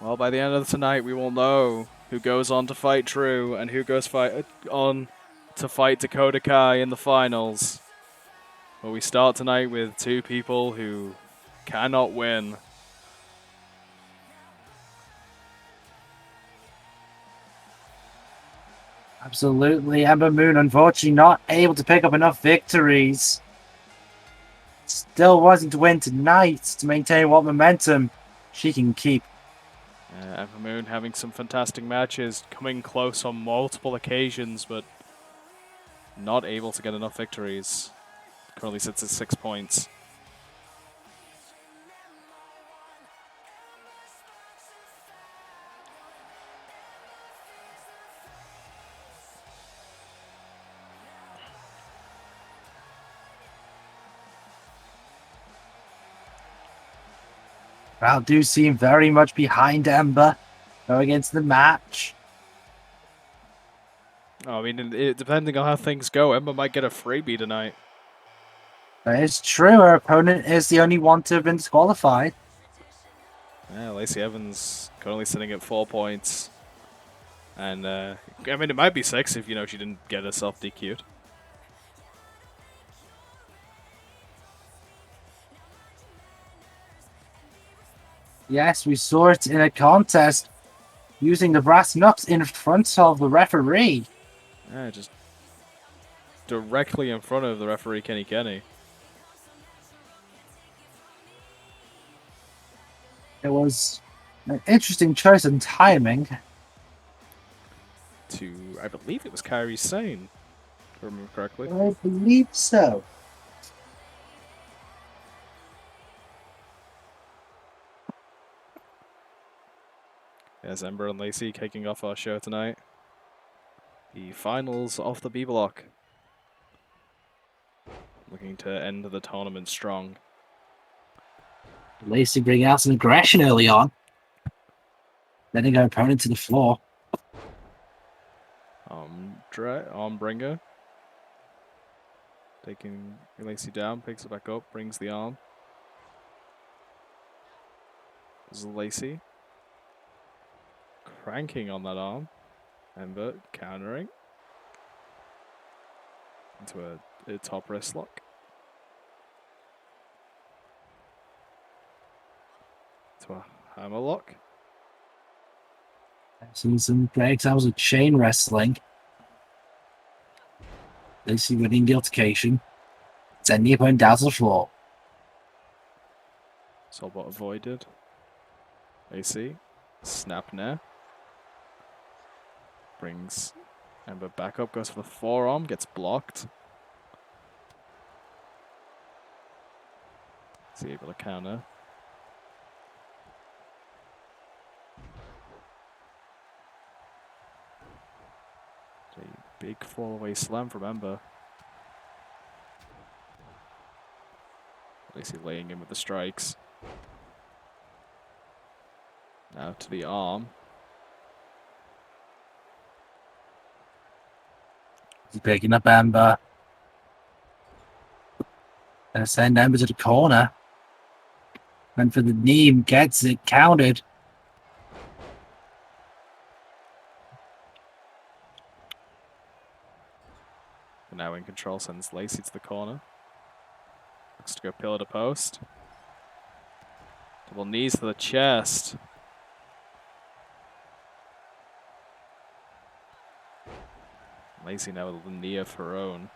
Well, by the end of tonight, we will know who goes on to fight Drew and who goes on to fight Dakota Kai in the finals. But we start tonight with two people who cannot win. Absolutely. Ember Moon, unfortunately, not able to pick up enough victories. Still wanting to win tonight to maintain what momentum she can keep. Ember Moon having some fantastic matches, coming close on multiple occasions, but not able to get enough victories. Currently sits at 6 points. Crowd do seem very much behind Ember going into the match. Oh, I mean, depending on how things go, Ember might get a freebie tonight. That is true. Her opponent is the only one to have been disqualified. Yeah, Lacey Evans currently sitting at 4 points. And, I mean, it might be 6 if, she didn't get herself DQ'd. Yes, we saw it in a contest using the brass knucks in front of the referee. Yeah, just directly in front of the referee, Kenny. It was an interesting choice in timing. I believe it was Kairi Sane, if I remember correctly. I believe so. Yes, Ember and Lacey kicking off our show tonight. The finals of the B block. Looking to end the tournament strong. Lacey bringing out some aggression early on. Letting her opponent to the floor. Armbringer. Taking Lacey down, picks it back up, brings the arm. This is Lacey. Cranking on that arm. Ember countering. Into a top wrist lock. To a hammer lock. I've seen some great examples of chain wrestling. Lacey winning the altercation. Sending the opponent down to the floor. Soulbot avoided. Lacey. Snap nair. Brings Ember back up, goes for the forearm, gets blocked. Is he able to counter? A big fall-away slam from Ember. Lacey laying in with the strikes. Now to the arm. He's picking up Ember. Gonna send Ember to the corner. And for the knee, gets it counted. Now in control, sends Lacey to the corner. Looks to go pillar to post. Double knees to the chest. Lacey now with the knee of her own.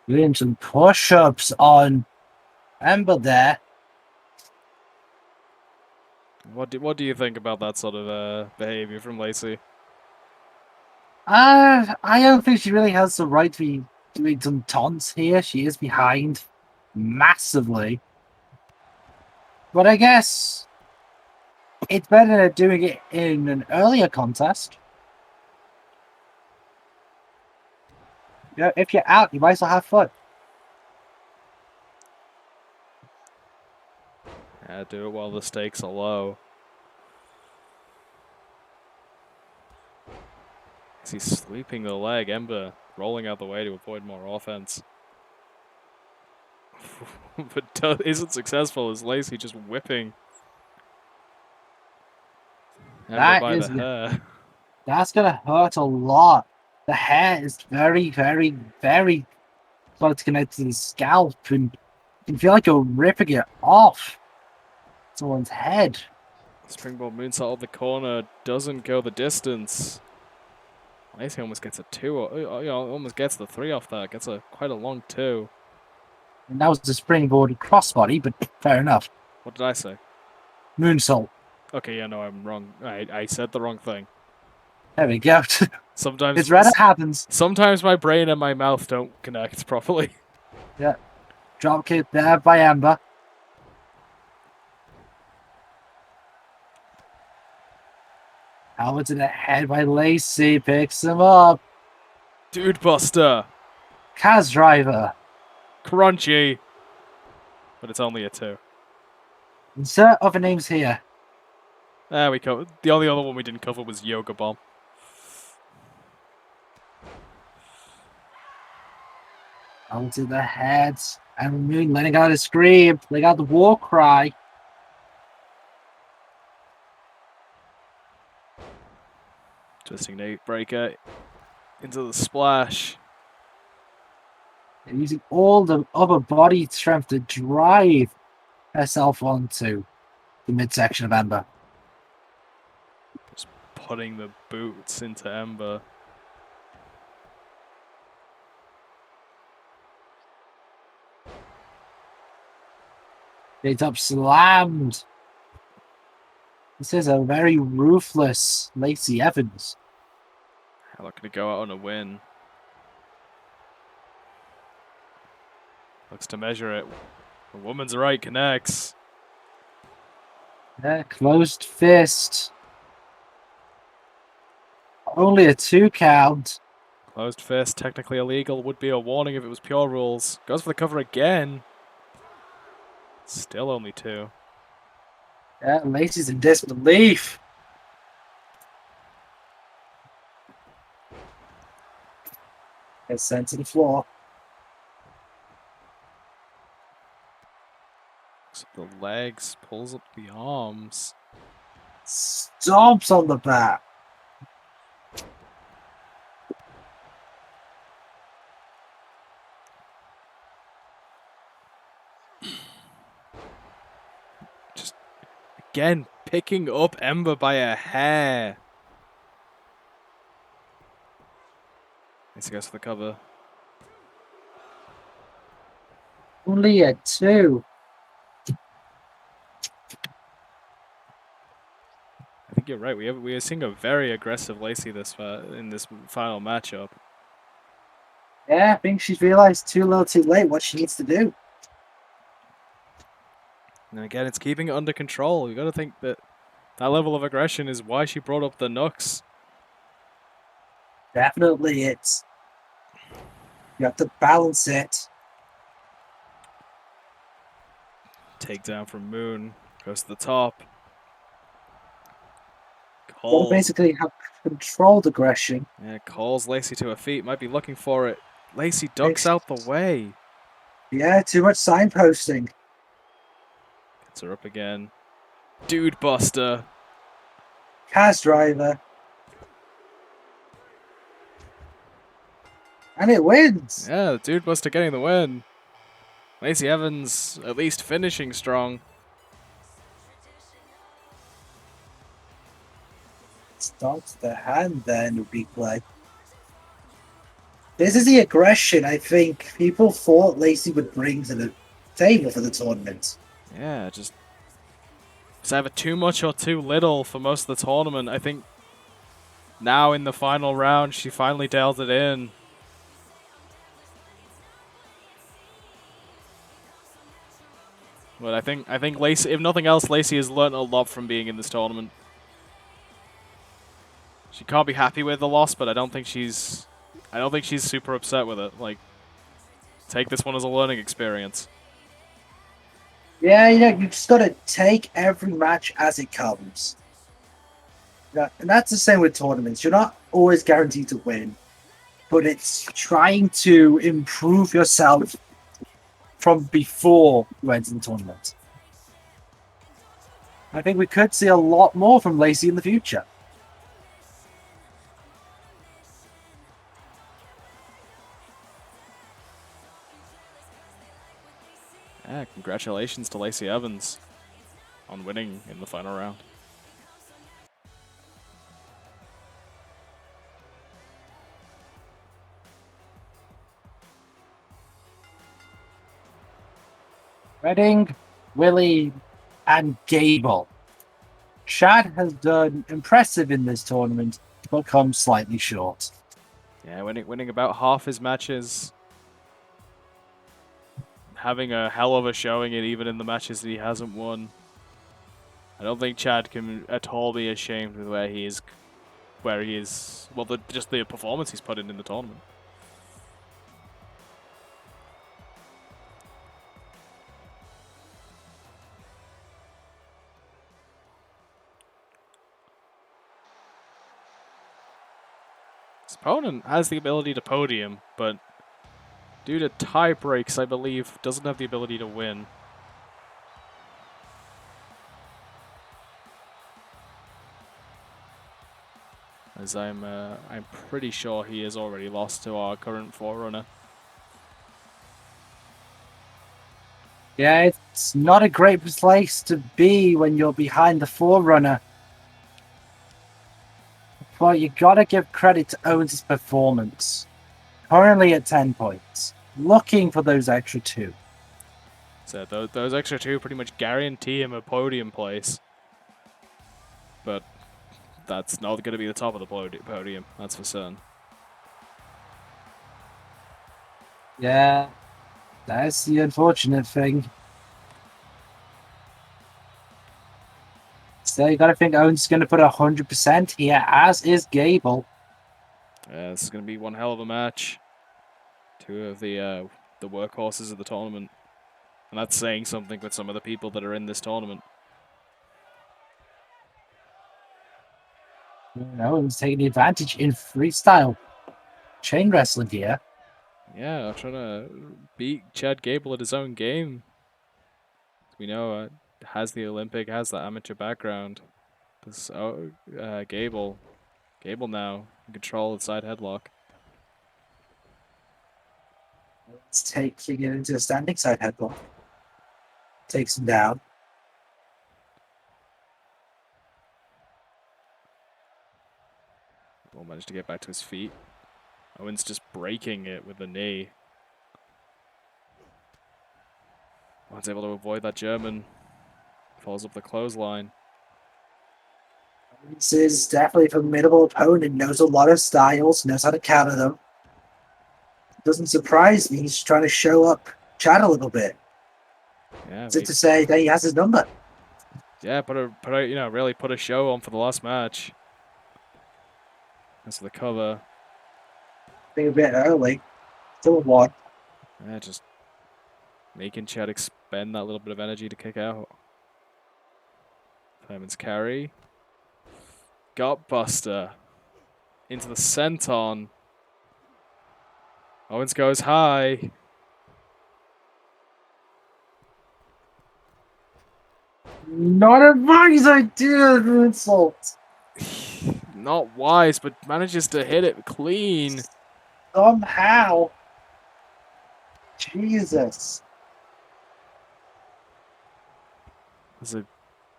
Doing some push-ups on Ember there. What do you think about that sort of behavior from Lacey? I don't think she really has the right to be doing some taunts here. She is behind massively. But I guess it's better than doing it in an earlier contest. You know, if you're out, you might as well have fun. Yeah, do it while the stakes are low. He's sweeping the leg. Ember rolling out the way to avoid more offense. But isn't successful as Lacey just whipping Ember by the hair. That's gonna hurt a lot. The hair is very, very, very close to connect to the scalp, and you can feel like you're ripping it off someone's head. Springboard moonsault of the corner doesn't go the distance. Lacey almost gets a 2, or, almost gets the 3 off that. Gets quite a long 2. And that was the springboard crossbody, but fair enough. What did I say? Moonsault. Okay, yeah, no, I'm wrong. I said the wrong thing. There we go. Sometimes it's rare it happens. Sometimes my brain and my mouth don't connect properly. Yeah. Drop kick there by Ember. Elbow to the head by Lacey. Picks him up. Dude buster. Kaz driver. Crunchy. But it's only a 2. Insert other names here. There we go. The only other one we didn't cover was Yoga Bomb. Onto the head. And Moon letting out a scream. Letting out the war cry. Twisting Nate breaker into the splash. And using all the upper body strength to drive herself onto the midsection of Ember. Just putting the boots into Ember. It's up slammed. This is a very ruthless Lacey Evans. How looking to go out on a win. Looks to measure it. The woman's right connects. Yeah, closed fist. Only a 2 count. Closed fist, technically illegal. Would be a warning if it was pure rules. Goes for the cover again. Still only 2. Yeah, Lacey's in disbelief. Gets sent to the floor. So the legs, pulls up the arms. Stomps on the back. Just again picking up Ember by a hair. Lacey goes for the cover. Only a 2. I think you're right. We are seeing a very aggressive Lacey in this final matchup. Yeah, I think she's realized too little too late what she needs to do. And again, it's keeping it under control. You got to think that level of aggression is why she brought up the Nooks. Definitely it's. You have to balance it. Takedown from Moon. Goes to the top. Well, basically have controlled aggression. Yeah, calls Lacey to her feet. Might be looking for it. Lacey ducks out the way. Yeah, too much signposting. Gets her up again. Dude buster. Kaz driver. And it wins. Yeah, the dude buster getting the win. Lacey Evans at least finishing strong. Starts the hand there in the big play. This is the aggression I think people thought Lacey would bring to the table for the tournament. Yeah, just it's either too much or too little for most of the tournament. I think now in the final round, she finally dialed it in. But I think Lacey, if nothing else, Lacey has learned a lot from being in this tournament. She can't be happy with the loss, but I don't think she's super upset with it. Like, take this one as a learning experience. Yeah, you just gotta take every match as it comes. Yeah, and that's the same with tournaments. You're not always guaranteed to win. but it's trying to improve yourself from before you enter the tournament. I think we could see a lot more from Lacey in the future. Yeah, congratulations to Lacey Evans on winning in the final round. Redding, Willie, and Gable. Chad has done impressive in this tournament, but come slightly short. Yeah, winning about half his matches. Having a hell of a showing it even in the matches that he hasn't won. I don't think Chad can at all be ashamed with where he is, well, just the performance he's put in the tournament. His opponent has the ability to podium, but due to tie breaks, I believe, doesn't have the ability to win. As I'm pretty sure he has already lost to our current forerunner. Yeah, it's not a great place to be when you're behind the forerunner. But you gotta give credit to Owens' performance. Currently at 10 points. Looking for those extra 2. So those extra 2 pretty much guarantee him a podium place. But that's not going to be the top of the podium, that's for certain. Yeah, that's the unfortunate thing. Still, you gotta think Owens is gonna put 100% here, as is Gable. Yeah, this is going to be one hell of a match. 2 of the workhorses of the tournament. And that's saying something with some of the people that are in this tournament. Owens taking the advantage in freestyle chain wrestling here. Yeah, trying to beat Chad Gable at his own game. We know has the Olympic, has the amateur background. This Gable now in control of the side headlock. It's taking it into a standing side headlock. Takes him down. Will manage to get back to his feet. Owens just breaking it with the knee. Owens able to avoid that German. Follows up the clothesline. This is definitely a formidable opponent, knows a lot of styles, knows how to counter them. Doesn't surprise me, he's trying to show up Chad a little bit. Yeah, Is it to say that he has his number? Yeah, really put a show on for the last match. That's the cover. I think a bit early. Still a 1. Yeah, just making Chad expend that little bit of energy to kick out. Fireman's carry. Gutbuster. Into the senton. Owens goes high. Not a wise idea, insult. Not wise, but manages to hit it clean. Somehow. Jesus. There's a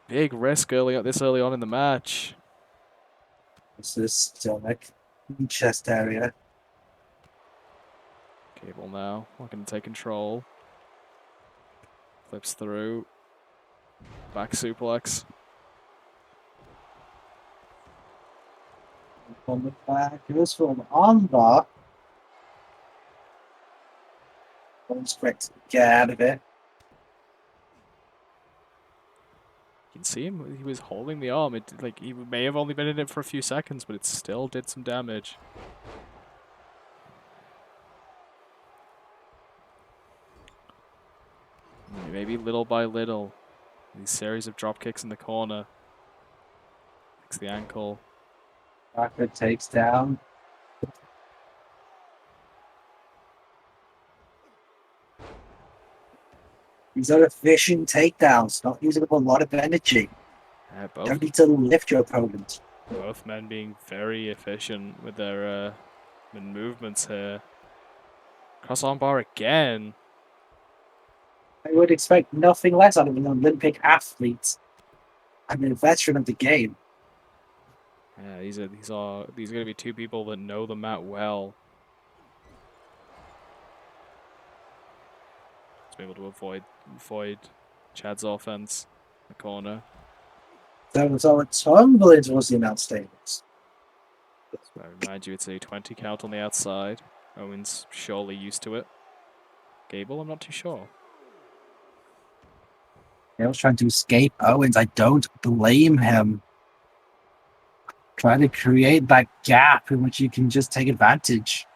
big risk this early on in the match. This is stomach, chest area. Gable now looking to take control. Flips through. Back suplex. On the back, goes for an armbar. One's quick to get out of it. You can see him, he was holding the arm. He may have only been in it for a few seconds, but it still did some damage. Maybe little by little, these series of drop kicks in the corner. Fix the ankle. Rocket takes down. These are efficient takedowns, not using up a lot of energy. Yeah, Don't need to lift your opponent. both men being very efficient with their movements here. Cross armbar again. I would expect nothing less out of an Olympic athlete and a veteran of the game. Yeah, these are going to be two people that know the mat well. To be able to avoid Chad's offense in the corner. So a tumble towards the announce tables. So I remind you, it's a 20 count on the outside. Owens surely used to it. Gable, I'm not too sure. He was trying to escape Owens. I don't blame him. Trying to create that gap in which you can just take advantage.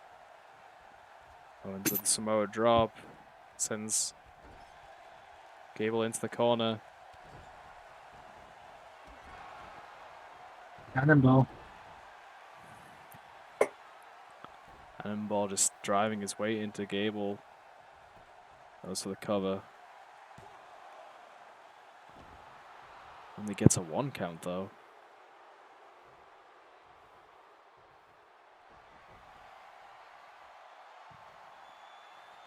Owens with the Samoa drop. Sends Gable into the corner. Cannonball. Cannonball just driving his way into Gable. Goes for the cover. Only gets a 1 count though.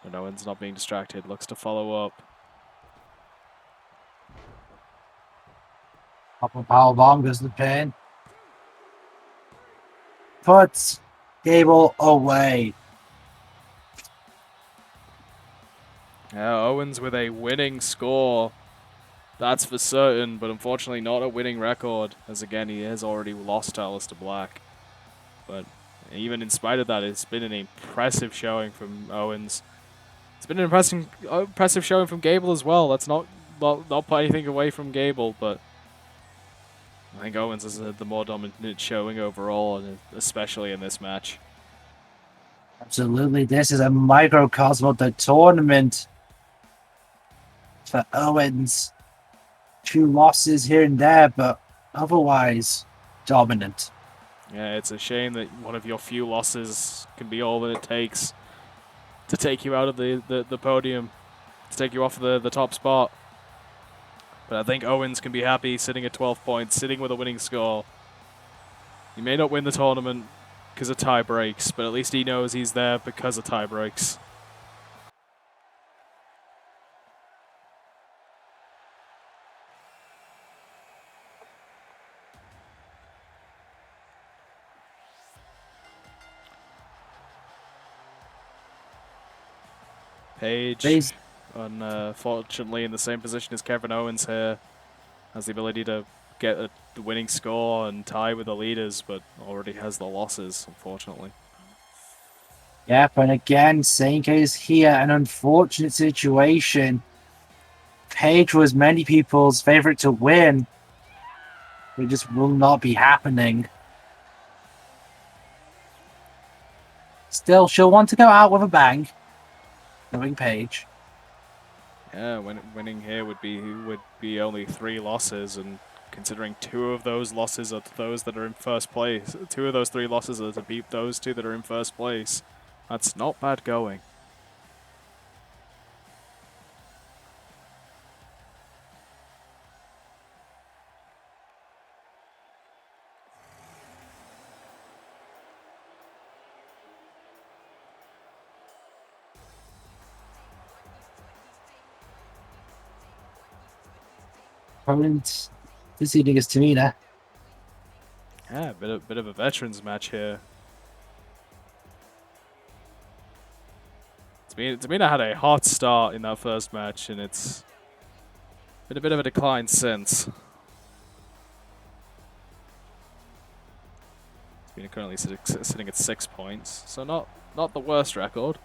But Owens not being distracted, looks to follow up. Up a power bomb goes the pin. Puts Gable away. Yeah, Owens with a winning score. That's for certain, but unfortunately not a winning record, as again he has already lost to Aleister Black. But even in spite of that, it's been an impressive showing from Owens. It's been an impressive showing from Gable as well. Let's not put anything away from Gable, but I think Owens has the more dominant showing overall, and especially in this match. Absolutely. This is a microcosm of the tournament for Owens. 2 losses here and there, but otherwise dominant. Yeah, it's a shame that one of your few losses can be all that it takes to take you out of the podium, to take you off the top spot. But I think Owens can be happy sitting at 12 points, sitting with a winning score. He may not win the tournament because of tie breaks, but at least he knows he's there because of tie breaks. Paige, unfortunately in the same position as Kevin Owens here, has the ability to get the winning score and tie with the leaders, but already has the losses, unfortunately. Yep, and again, Sane is here. An unfortunate situation. Paige was many people's favorite to win. It just will not be happening. Still, she'll want to go out with a bang. Knowing Paige. Yeah, winning here would be only 3 losses, and considering 2 of those losses are to those that are in first place, 2 of those 3 losses are to beat those 2 that are in first place. That's not bad going. Opponent this evening is Tamina. Yeah, bit of a veterans match here. Tamina had a hot start in that first match, and it's been a bit of a decline since. Tamina currently sitting at 6 points, so not the worst record.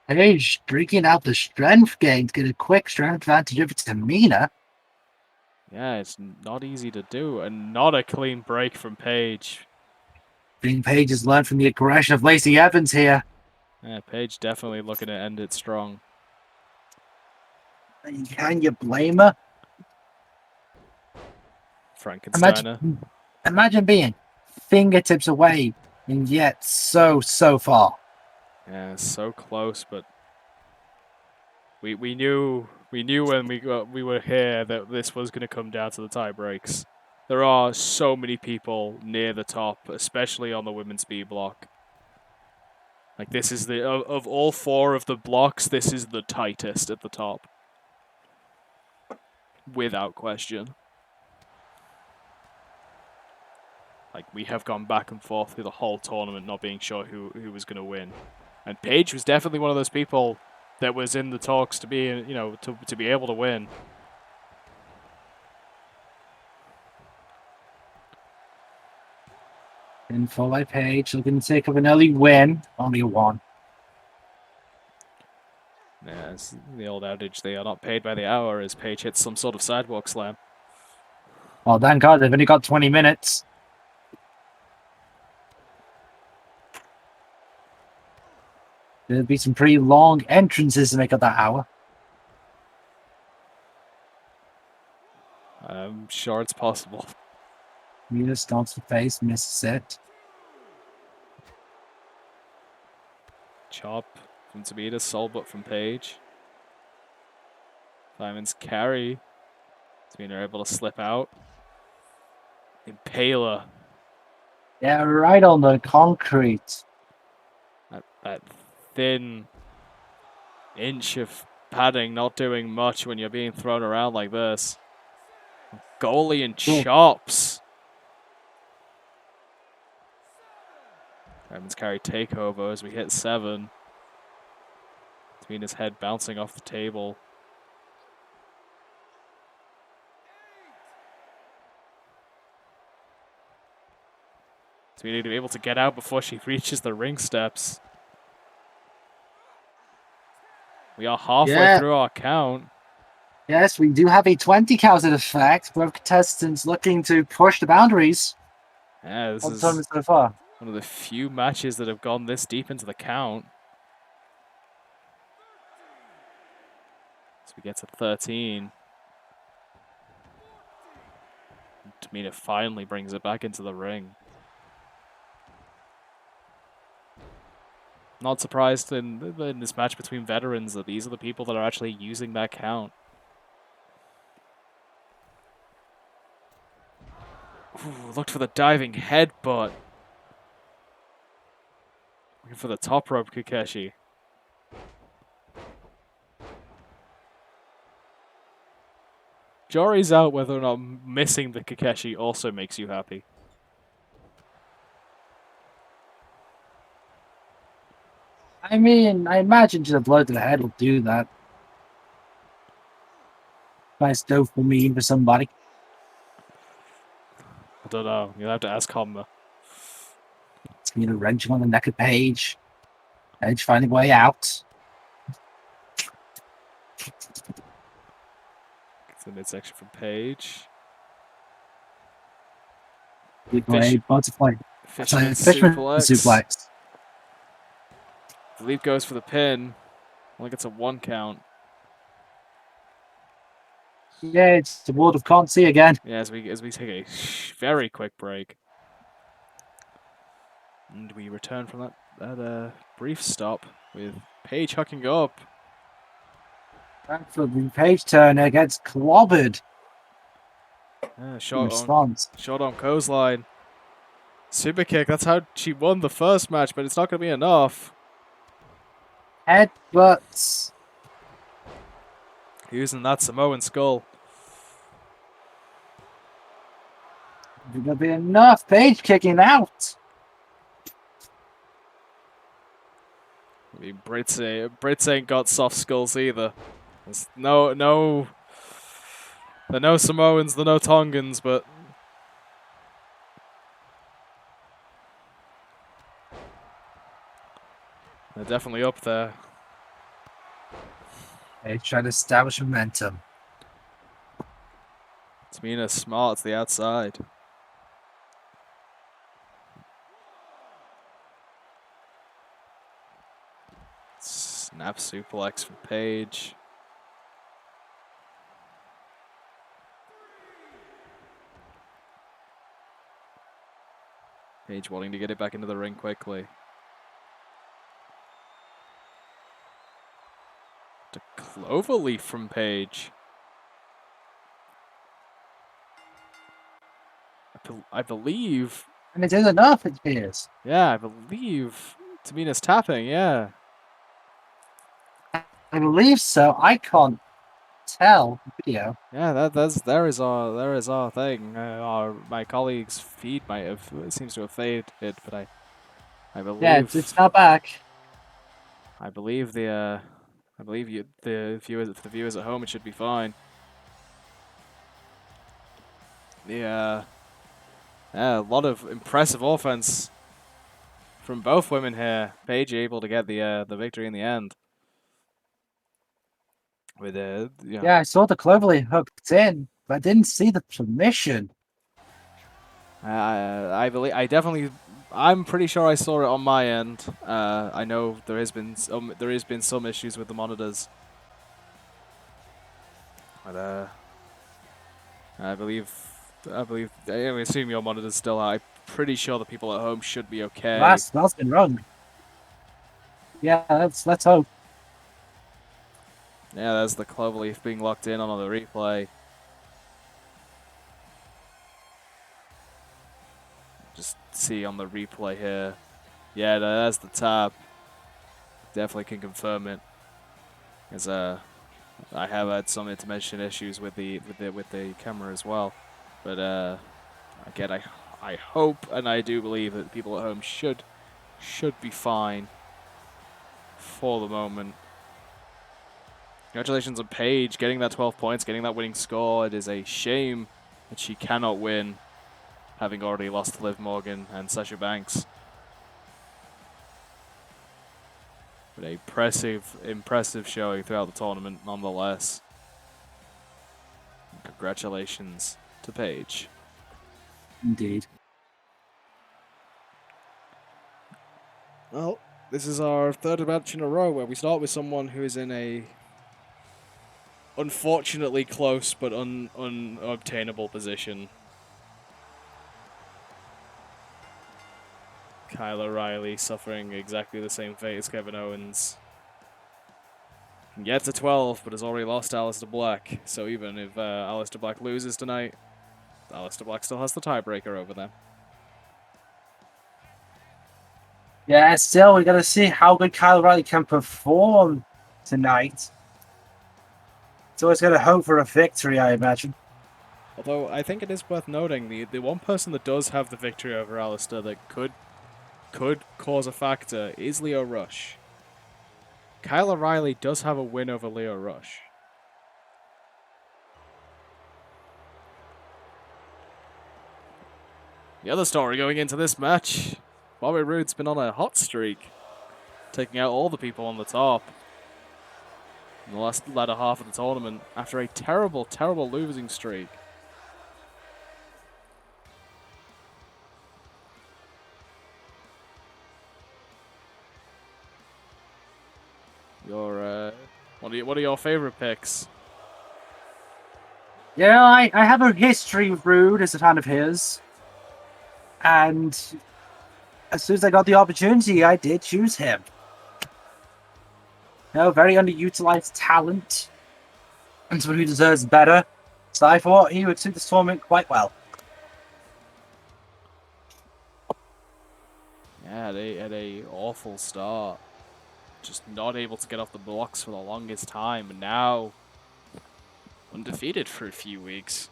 Paige breaking out the strength gain to get a quick strength advantage over Tamina. Yeah, it's not easy to do, and not a clean break from Paige. Being Paige has learned from the aggression of Lacey Evans here. Yeah, Paige definitely looking to end it strong. Can you blame her? Frankensteiner. Imagine being fingertips away and yet so far. Yeah, so close, but we knew when we were here that this was going to come down to the tie breaks. There are so many people near the top, especially on the women's B block. Like this is the of all 4 of the blocks, this is the tightest at the top, without question. Like we have gone back and forth through the whole tournament, not being sure who was going to win, and Paige was definitely one of those people that was in the talks to be, to be able to win. Info by Paige, looking to take up an early win. Only a 1. Yeah, it's the old adage, they are not paid by the hour, as Paige hits some sort of sidewalk slam. Oh, thank God, they've only got 20 minutes. There'll be some pretty long entrances to make up that hour. I'm sure it's possible. Tamina stomps the face, misses it. Chop from Tamina, soul butt from Paige. Diamond's carry. Tamina able to slip out. Impaler. Yeah, right on the concrete. That thin inch of padding not doing much when you're being thrown around like this. Goalie and chops. Diamond's carry takeover as we hit 7. Tamina's head bouncing off the table. Tamina to be able to get out before she reaches the ring steps. We are halfway through our count. Yes, we do have a 20 counted effect. Both contestants looking to push the boundaries. Yeah, this is so far. one of the few matches that have gone this deep into the count. So we get to 13. Tamina finally brings it back into the ring. Not surprised in this match between veterans that these are the people that are actually using that count. Ooh, looked for the diving headbutt. Looking for the top rope Kakashi. Jury's out whether or not missing the Kakashi also makes you happy. I mean, I imagine just a blow to the head will do that. Nice dopamine for somebody. I don't know. You'll have to ask Homma. It's going to wrenching on the neck of Paige. Paige finding a way out. It's the midsection from Paige. Great butterfly. Fisherman suplex. The leap goes for the pin. Only gets a 1 count. Yeah, it's the world of can't see again. Yeah, as we take a very quick break. And we return from that brief stop with Paige hooking up. Back for the Paige turner gets clobbered. Short on clothesline. Super kick, that's how she won the first match, but it's not going to be enough. Headbutts. Using that Samoan skull. It's going to be enough. Paige kicking out. I mean, Brits ain't got soft skulls either. There's no, they're no Samoans, they're no Tongans, but they're definitely up there. Paige trying to establish momentum. Tamina smart to the outside. Snap suplex from Paige. Paige wanting to get it back into the ring quickly. The cloverleaf from Paige. I believe. And it is enough, it appears. Yeah, I believe Tamina's tapping. Yeah. I believe so. I can't tell video. Yeah, there is our thing. My colleague's feed might have seems to have faded, but I Yeah, believe it's not back. I believe the viewers at home, it should be fine. Yeah, a lot of impressive offense from both women here. Paige able to get the victory in the end. With Yeah, I saw the cloverleaf hooked in, but I didn't see the submission. I definitely, I'm pretty sure I saw it on my end. I know there has been some issues with the monitors, but I believe I assume your monitors still are. I'm pretty sure the people at home should be okay. That's been wrong. Yeah, let's hope. Yeah, there's the cloverleaf being locked in on the replay. Just see on the replay here. Yeah, there's the tab. Definitely can confirm it. As I have had some intermission issues with the camera as well, but again, I hope and I do believe that people at home should be fine for the moment. Congratulations on Paige getting that 12 points, getting that winning score. It is a shame that she cannot win, having already lost to Liv Morgan and Sasha Banks. But a impressive showing throughout the tournament, nonetheless. Congratulations to Paige. Indeed. Well, this is our third match in a row where we start with someone who is in a unfortunately close but unobtainable position. Kyle O'Reilly suffering exactly the same fate as Kevin Owens. Can get to 12, but has already lost Aleister Black. So even if Aleister Black loses tonight, Aleister Black still has the tiebreaker over them. Yeah, still, we got to see how good Kyle O'Reilly can perform tonight. So it's going to hope for a victory, I imagine. Although I think it is worth noting, the one person that does have the victory over Aleister that could cause a factor is Lio Rush. Kyle O'Reilly does have a win over Lio Rush. The other story going into this match, Bobby Roode's been on a hot streak, taking out all the people on the top in the latter half of the tournament after a terrible losing streak. What are your favorite picks? Yeah, I have a history with Rude as a fan of his. And as soon as I got the opportunity, I did choose him. No, very underutilized talent. And someone who deserves better. So I thought he would suit this tournament quite well. Yeah, had a awful start. Just not able to get off the blocks for the longest time, and now undefeated for a few weeks.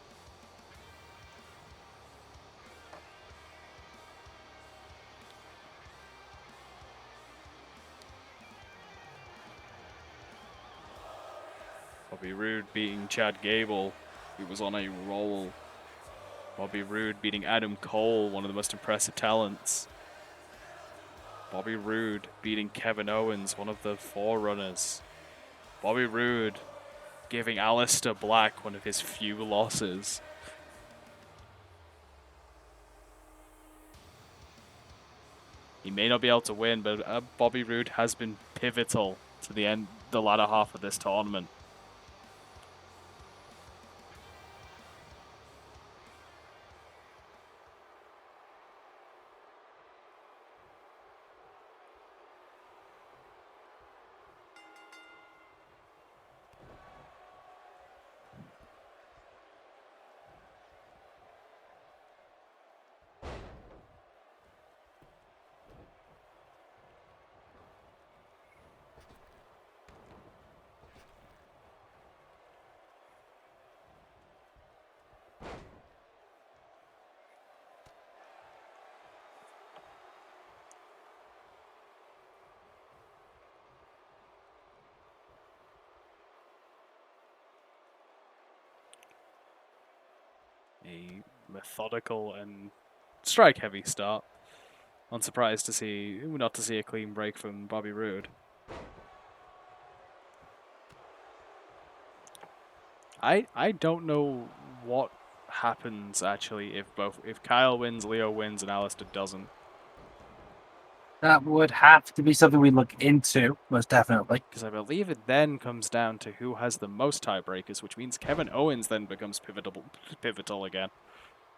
Bobby Roode beating Chad Gable, who was on a roll. Bobby Roode beating Adam Cole, one of the most impressive talents. Bobby Roode beating Kevin Owens, one of the forerunners. Bobby Roode giving Aleister Black one of his few losses. He may not be able to win, but Bobby Roode has been pivotal to the latter half of this tournament. a methodical and strike-heavy start. Unsurprised to see, not to see a clean break from Bobby Roode. I don't know what happens actually if Kyle wins, Lio wins, and Aleister doesn't. That would have to be something we look into, most definitely. Because I believe it then comes down to who has the most tiebreakers, which means Kevin Owens then becomes pivotal again.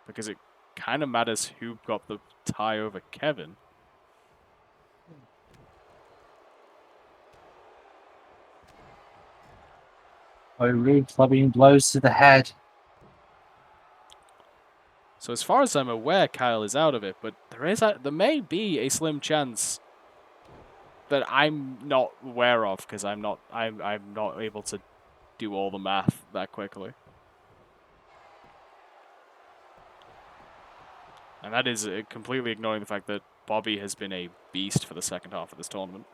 Because it kind of matters who got the tie over Kevin. Rude clubbing blows to the head. So as far as I'm aware, Kyle is out of it, but there may be a slim chance that I'm not aware of because I'm not able to do all the math that quickly. And that is completely ignoring the fact that Bobby has been a beast for the second half of this tournament.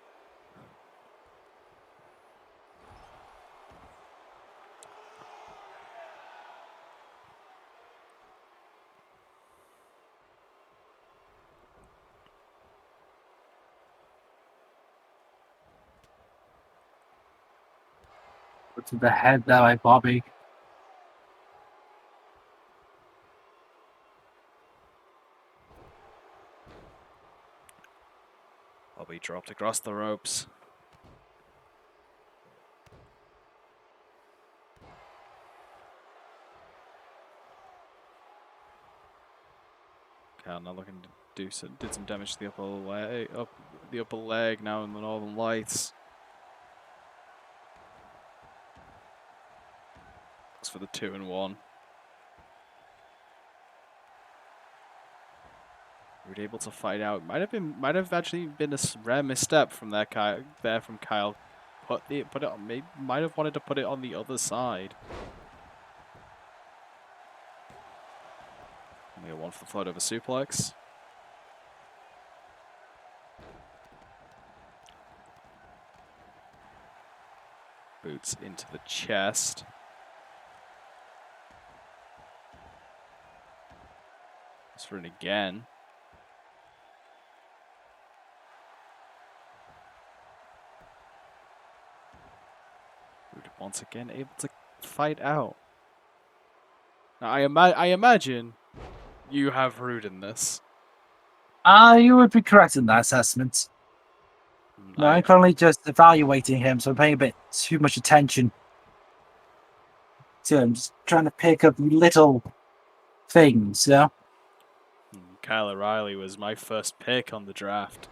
To the head there by Bobby. Bobby dropped across the ropes. Kyle now looking to did some damage to the upper leg now in the Northern Lights. Looks for the 2-1. Roode able to fight out. Might have actually been a rare misstep from from Kyle. Might have wanted to put it on the other side. Only a one for the float over suplex. Boots into the chest. Let's for it again. Roode once again able to fight out. Now I imagine you have Roode in this. You would be correct in that assessment. No, I'm currently just evaluating him, so I'm paying a bit too much attention to him. Just trying to pick up little things, you know? Kyle O'Reilly was my first pick on the draft.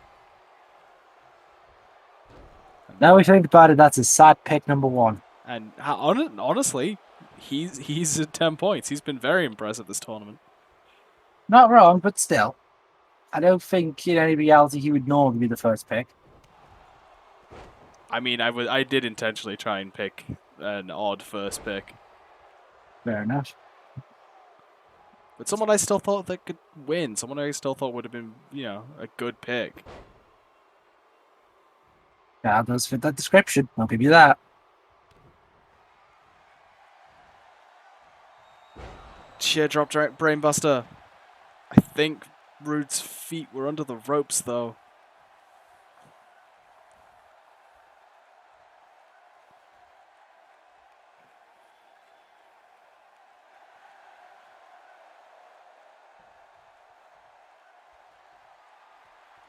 Now we think about it, that's a sad pick number 1. And honestly, he's at 10 points. He's been very impressive this tournament. Not wrong, but still. I don't think in any reality he would normally be the first pick. I mean, I did intentionally try and pick an odd first pick. Fair enough. But someone I still thought that could win. Someone I still thought would have been, a good pick. Yeah, it does fit that description. I'll give you that. Sheer drop brainbuster. I think Roode's feet were under the ropes, though.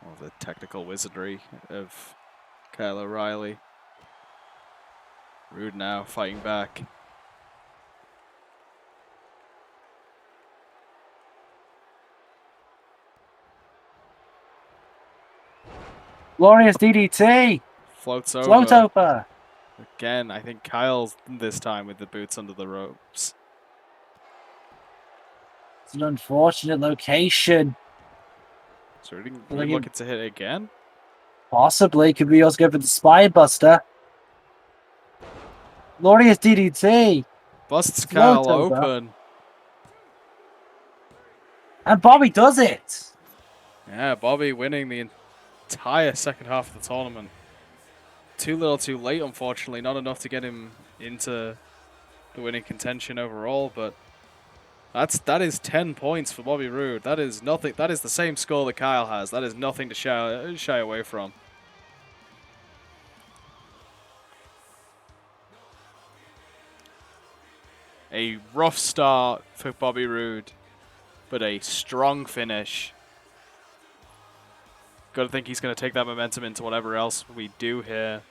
All the technical wizardry of Kyle O'Reilly. Roode now fighting back. Glorious DDT! Floats over. Float over! Again, I think Kyle's this time with the boots under the ropes. It's an unfortunate location. So we're looking to hit again? Possibly. Could we also go for the Spine Buster? Glorious DDT! Busts Kyle open. And Bobby does it! Yeah, Bobby winning the entire second half of the tournament. Too little too late, unfortunately. Not enough to get him into the winning contention overall, but That is 10 points for Bobby Roode. That is nothing. That is the same score that Kyle has. That is nothing to shy away from. A rough start for Bobby Roode, but a strong finish. Got to think he's going to take that momentum into whatever else we do here.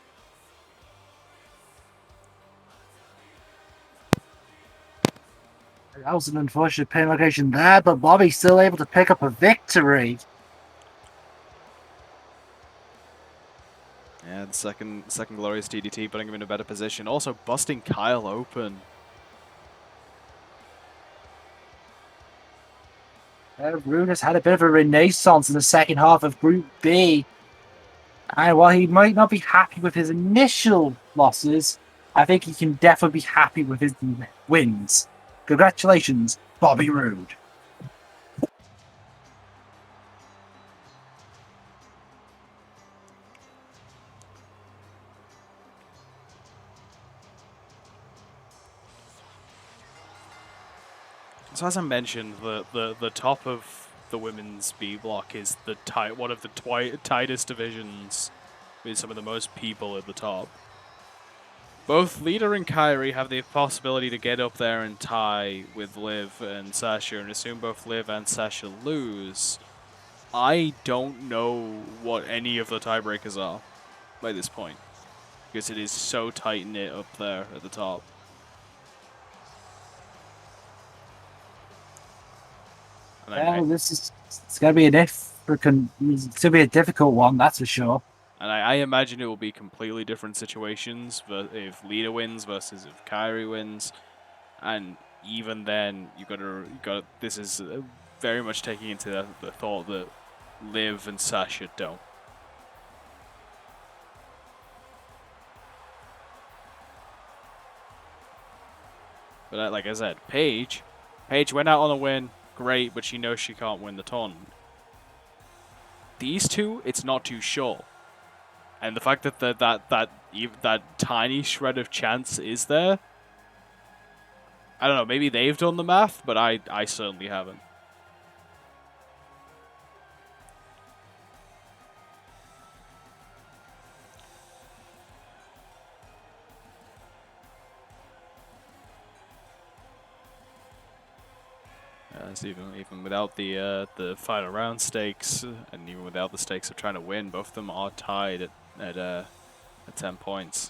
That was an unfortunate pin location there, but Bobby's still able to pick up a victory. Yeah, the second glorious DDT, putting him in a better position. Also busting Kyle open. Rude has had a bit of a renaissance in the second half of Group B. And while he might not be happy with his initial losses, I think he can definitely be happy with his wins. Congratulations, Bobby Roode. So as I mentioned, the top of the women's B block is the one of the tightest divisions with some of the most people at the top. Both Lita and Kairi have the possibility to get up there and tie with Liv and Sasha, and assume both Liv and Sasha lose. I don't know what any of the tiebreakers are by this point, because it is so tight-knit up there at the top. Well, it's going to be it's going to be a difficult one, that's for sure. And I imagine it will be completely different situations if Lita wins versus if Kairi wins, and even then you got this is very much taking into the thought that Liv and Sasha don't. But like I said, Paige went out on a win, great, but she knows she can't win the tournament. These two, it's not too sure. And the fact that that tiny shred of chance is there, I don't know, maybe they've done the math, but I certainly haven't. So even without the final round stakes, and even without the stakes of trying to win, both of them are tied at 10 points.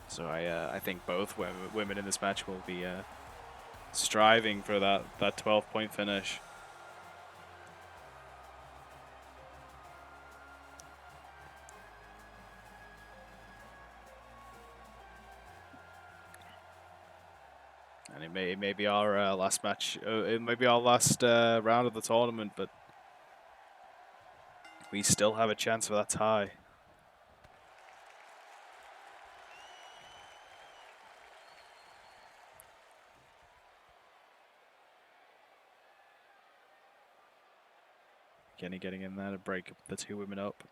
So I think both women in this match will be striving for that 12-point finish. And it may be our last match. It may be our last round of the tournament, but we still have a chance for that tie. Kenny getting in there to break the two women up.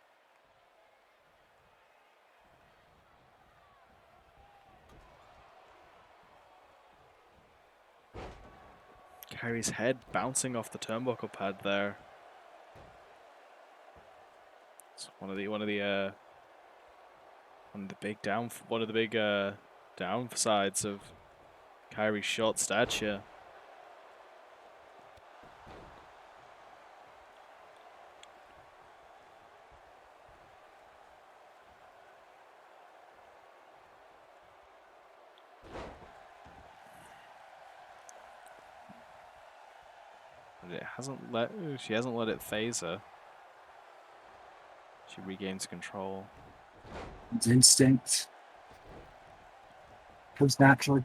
Kairi's head bouncing off the turnbuckle pad there. It's one of the big downsides of Kairi's short stature. She hasn't let it phase her. She regains control. It's instinct. Comes naturally.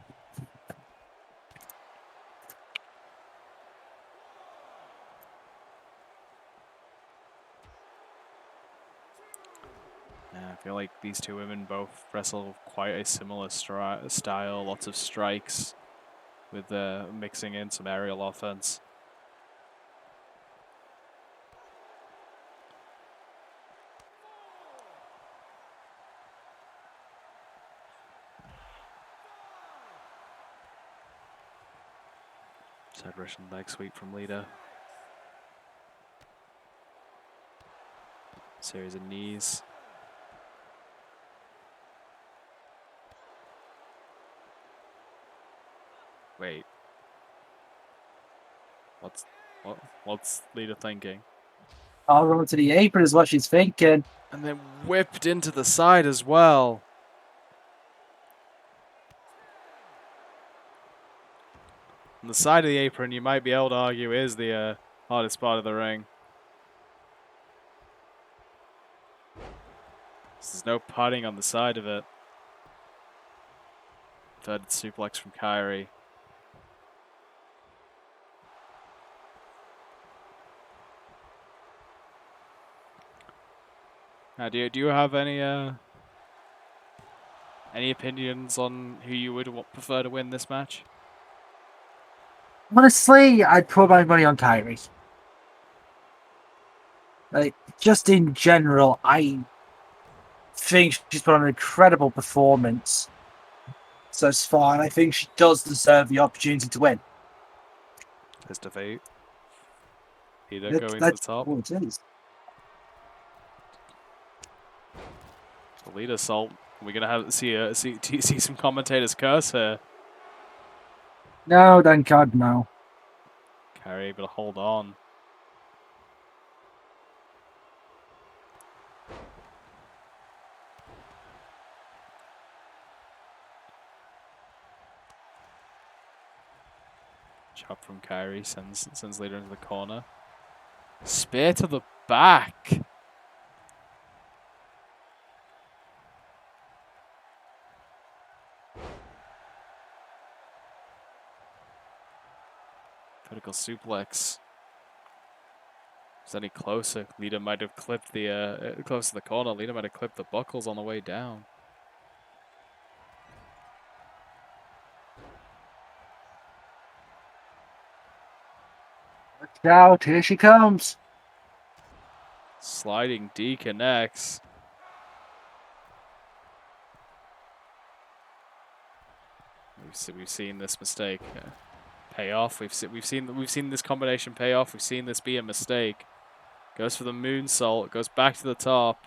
Yeah, I feel like these two women both wrestle quite a similar style. Lots of strikes with mixing in some aerial offense. Head Russian leg sweep from Lita. Series of knees. Wait. What's Lita thinking? I'll run to the apron is what she's thinking. And then whipped into the side as well. On the side of the apron, you might be able to argue, is the hardest part of the ring. There's no putting on the side of it. Third suplex from Kairi. Now, do you have any opinions on who you would prefer to win this match? Honestly, I'd put my money on Kairi. Like, just in general, I think she's put on an incredible performance so far, and I think she does deserve the opportunity to win. His defeat. Lita going to the top. Oh, it is. The Lita assault. We're gonna have see some commentators curse here. No, thank God, no. Kairi able to hold on. Chop from Kairi sends Lita into the corner. Spear to the back. Vertical suplex. Is any closer? Lita might have clipped the close to the corner. Lita might have clipped the buckles on the way down. Look out, here she comes. Sliding D connects. We've seen this mistake pay off. We've seen this combination pay off. We've seen this be a mistake. Goes for the moonsault. Goes back to the top.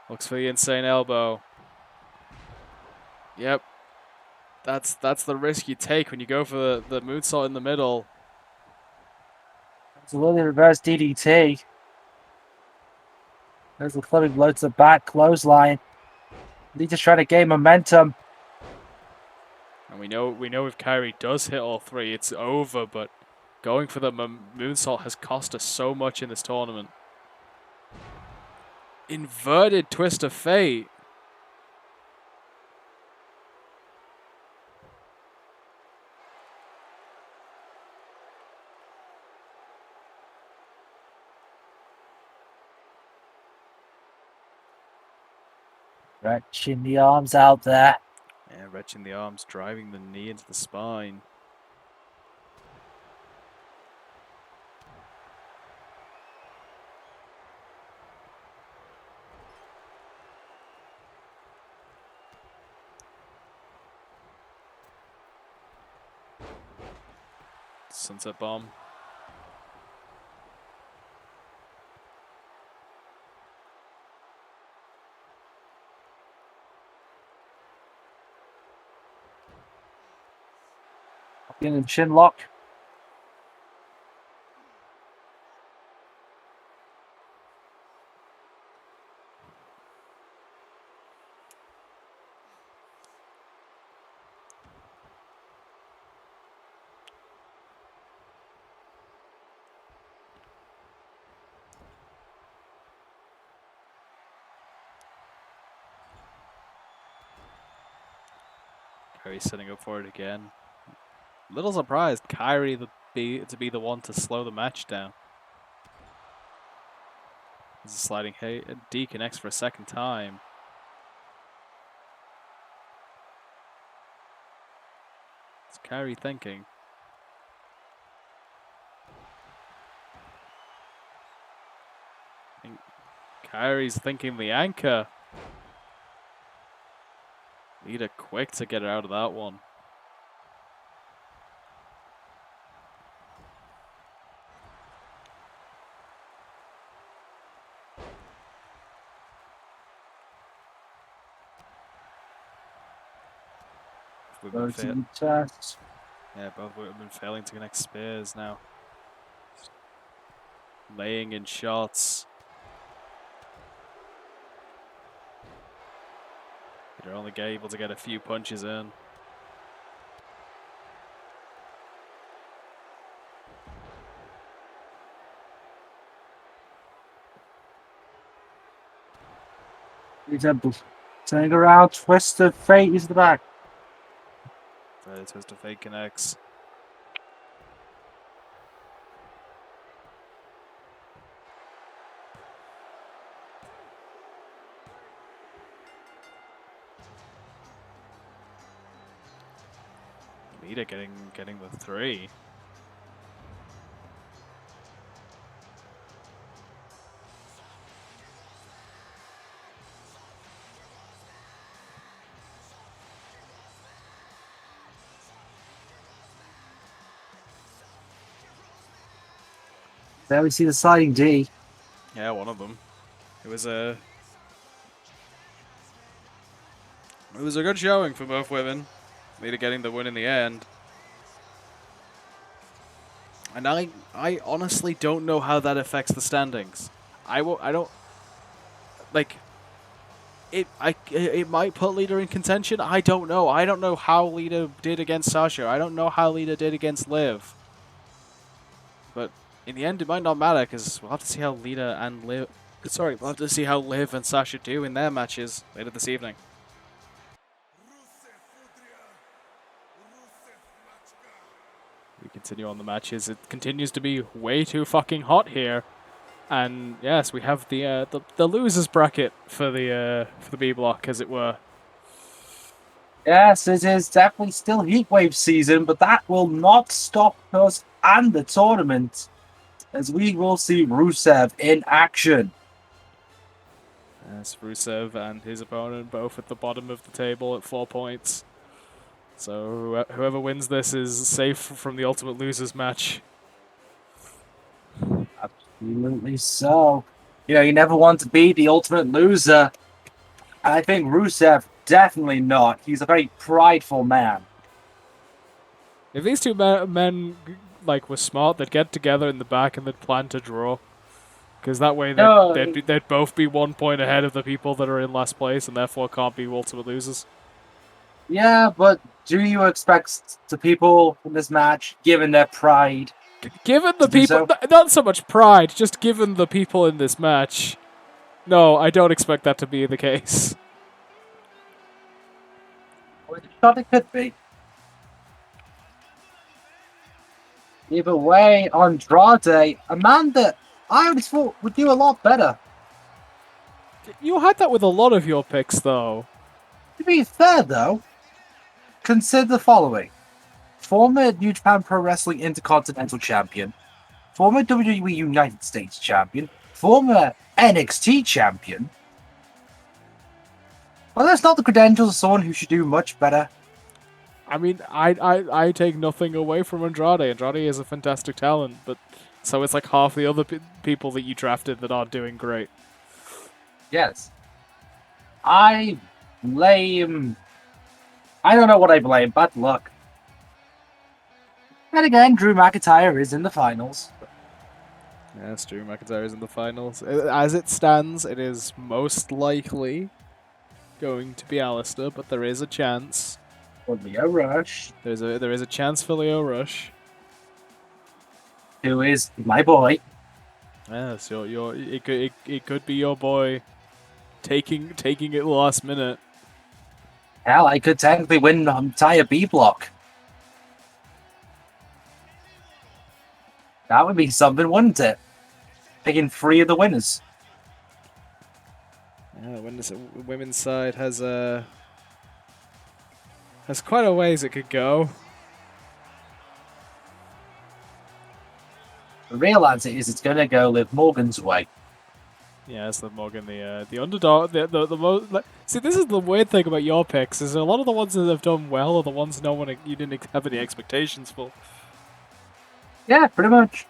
Looks for the insane elbow. Yep. That's the risk you take when you go for the moonsault in the middle. It's a little reverse DDT. There's the clubbing blow to the back, clothesline. Lita's trying to gain momentum. And we know if Kairi does hit all three, it's over. But going for the moonsault has cost us so much in this tournament. Inverted twist of fate. Stretching the arms out there. Yeah, wrenching the arms, driving the knee into the spine. Sunset bomb. In a chin lock. Kairi setting up for it again. Little surprised Kairi to be the one to slow the match down. This is sliding D connects for a second time. What's Kairi thinking? Kairi's thinking the anchor. Lita quick to get her out of that one. Both to the chest. Yeah, both women have been failing to connect spears now. Laying in shots. They're only able to get a few punches in. Turning around, twist of fate is the back. Twist of fate connects. Lita getting the 3. There we see the sliding D. Yeah, one of them. It was a good showing for both women. Lita getting the win in the end. And I honestly don't know how that affects the standings. I don't like it might put Lita in contention. I don't know. I don't know how Lita did against Sasha. I don't know how Lita did against Liv. But in the end, it might not matter because we'll have to see how Lita and Liv. Sorry, we'll have to see how Liv and Sasha do in their matches later this evening. We continue on the matches. It continues to be way too fucking hot here, and yes, we have the losers bracket for the B block, as it were. Yes, it is definitely still heatwave season, but that will not stop us and the tournament, as we will see Rusev in action. Yes, Rusev and his opponent both at the bottom of the table at 4 points. So whoever wins this is safe from the Ultimate Losers match. Absolutely so. You know, you never want to be the ultimate loser. And I think Rusev definitely not. He's a very prideful man. If these two men like were smart, they'd get together in the back and they'd plan to draw. Because that way they'd both be 1 point ahead of the people that are in last place and therefore can't be Ultimate Losers. Yeah, but do you expect the people in this match, given their pride, given the people, not so much pride, just given the people in this match, no, I don't expect that to be the case. I thought it could be. Either way, Andrade, a man that I always thought would do a lot better. You had that with a lot of your picks, though. To be fair, though, consider the following. Former New Japan Pro Wrestling Intercontinental Champion, former WWE United States Champion, former NXT Champion. Well, that's not the credentials of someone who should do much better. I mean, I take nothing away from Andrade. Andrade is a fantastic talent, but so it's like half the other people that you drafted that aren't doing great. Yes. I blame... I don't know what I blame, bad luck. And again, Drew McIntyre is in the finals. Yes, Drew McIntyre is in the finals. As it stands, it is most likely going to be Aleister, but there is a chance. For Lio Rush. There is a chance for Lio Rush. Who is my boy. Yes, it could be your boy taking it last minute. Hell, I could technically win the entire B block. That would be something, wouldn't it? Picking 3 of the winners. Yeah, the women's side has quite a ways it could go. The real answer is it's going to go Liv Morgan's way. Yeah, it's Liv Morgan, the underdog. The most. See, this is the weird thing about your picks is a lot of the ones that have done well are the ones you didn't have any expectations for. Yeah, pretty much.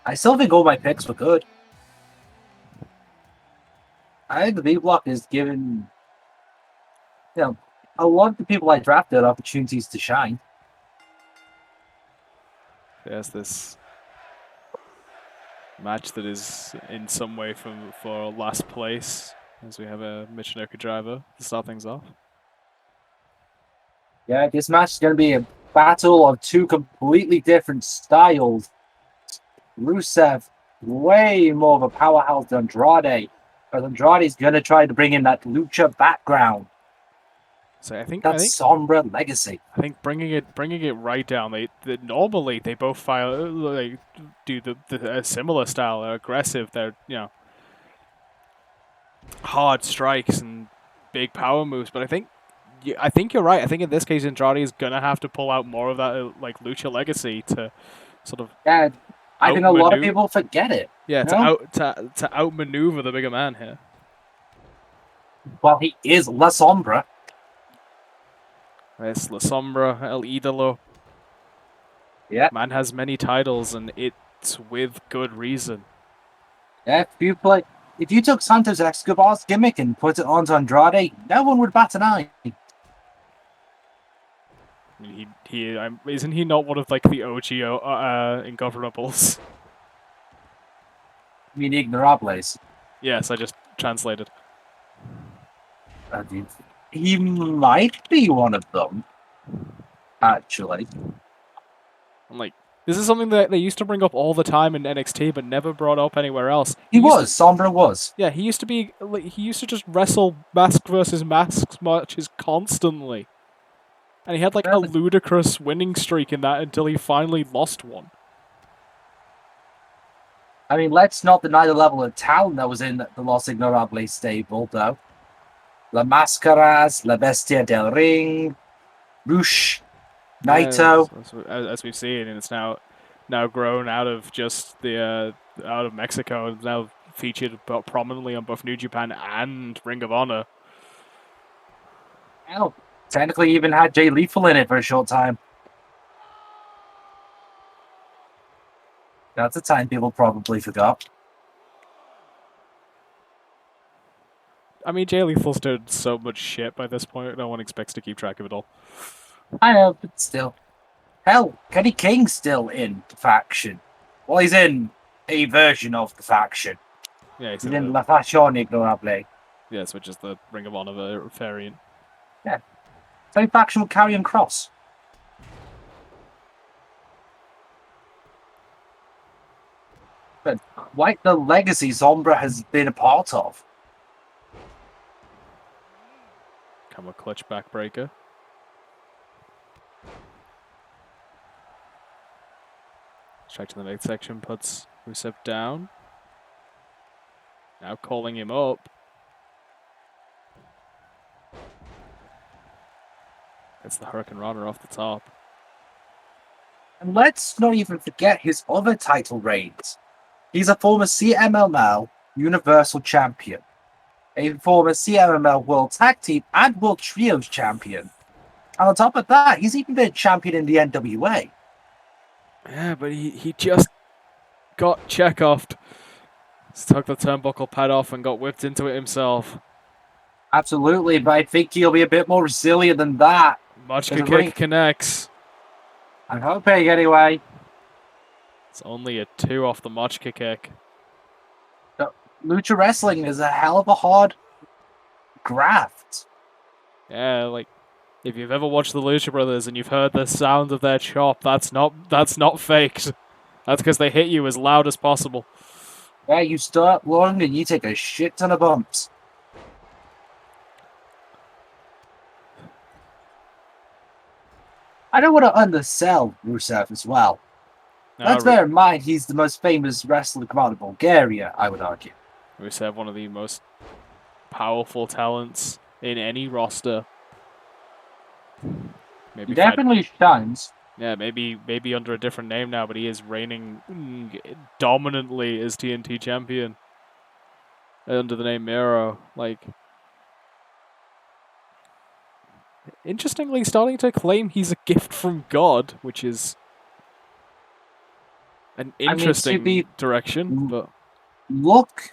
I still think all my picks were good. I think the B block is given, you know, a lot of the people I drafted had opportunities to shine. There's this match that is in some way for last place, as we have a Michinoku driver to start things off. Yeah, this match is going to be a battle of two completely different styles. Rusev, way more of a powerhouse than Andrade. But Andrade's going to try to bring in that lucha background. So I think Sombra legacy. I think bringing it right down. Normally they both do the similar style. They're aggressive. They're hard strikes and big power moves. But I think you're right. I think in this case Andrade is gonna have to pull out more of that like lucha legacy to sort of. Yeah, I think a lot of people forget it. Yeah, to outmaneuver the bigger man here. Well, he is La Sombra. It's La Sombra, El Idolo. Yeah. Man has many titles, and it's with good reason. Yeah, if you took Santos Escobar's gimmick and put it onto Andrade, no one would bat an eye. I mean, isn't he not one of like the OG Ingovernables? I mean, Ignorables. Yes, I just translated. He might be one of them, actually. I'm like, this is something that they used to bring up all the time in NXT, but never brought up anywhere else. Sombra was. Yeah, he used to just wrestle mask versus mask matches constantly. And he had like a ludicrous winning streak in that until he finally lost one. I mean, let's not deny the level of talent that was in the Los Ignorables stable, though. La Mascaras, La Bestia del Ring, Rush, Naito. As we've seen, and it's now grown out of just the out of Mexico, and now featured prominently on both New Japan and Ring of Honor. Hell, technically even had Jay Lethal in it for a short time. That's a time people probably forgot. I mean, Jay Lethal's done so much shit by this point, no one expects to keep track of it all. I know, but still. Hell, Kenny King's still in the faction. Well, he's in a version of the faction. Yeah, he's in La Fashion Ignorable. Yes, which is the Ring of Honor variant. Yeah. Same faction with Karrion Kross. But quite the legacy Sombra has been a part of. Come a clutch backbreaker. Straight to the midsection, puts Rusev down. Now calling him up. Gets the Hurricane Rana off the top. And let's not even forget his other title reigns. He's a former CMLL Universal Champion, a former CMLL World Tag Team and World Trios Champion. And on top of that, he's even been a champion in the NWA. Yeah, but he just got Chekhoved. Took the turnbuckle pad off and got whipped into it himself. Absolutely, but I think he'll be a bit more resilient than that. Machka kick connects. I'm hoping anyway. It's only a 2 off the Machka kick. Lucha wrestling is a hell of a hard graft. Yeah, like if you've ever watched the Lucha Brothers and you've heard the sound of their chop, that's not faked. That's because they hit you as loud as possible. Yeah, you start long and you take a shit ton of bumps. I don't want to undersell Rusev as well. Let's bear in mind he's the most famous wrestler come out of Bulgaria, I would argue. Rusev, one of the most powerful talents in any roster. Maybe he definitely shines. Yeah, maybe under a different name now, but he is reigning dominantly as TNT champion under the name Miro. Like, interestingly, starting to claim he's a gift from God, which is an interesting direction. But look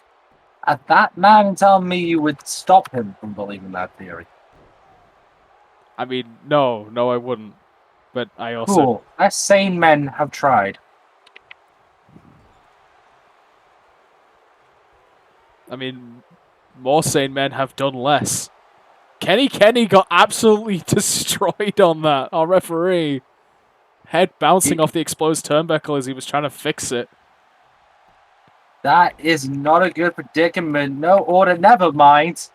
at that man and tell me you would stop him from believing that theory. I mean, no, I wouldn't. But I also... Cool. Less sane men have tried. I mean, more sane men have done less. Kenny got absolutely destroyed on that, our referee. Head bouncing off the exposed turnbuckle as he was trying to fix it. That is not a good predicament. No order, never mind.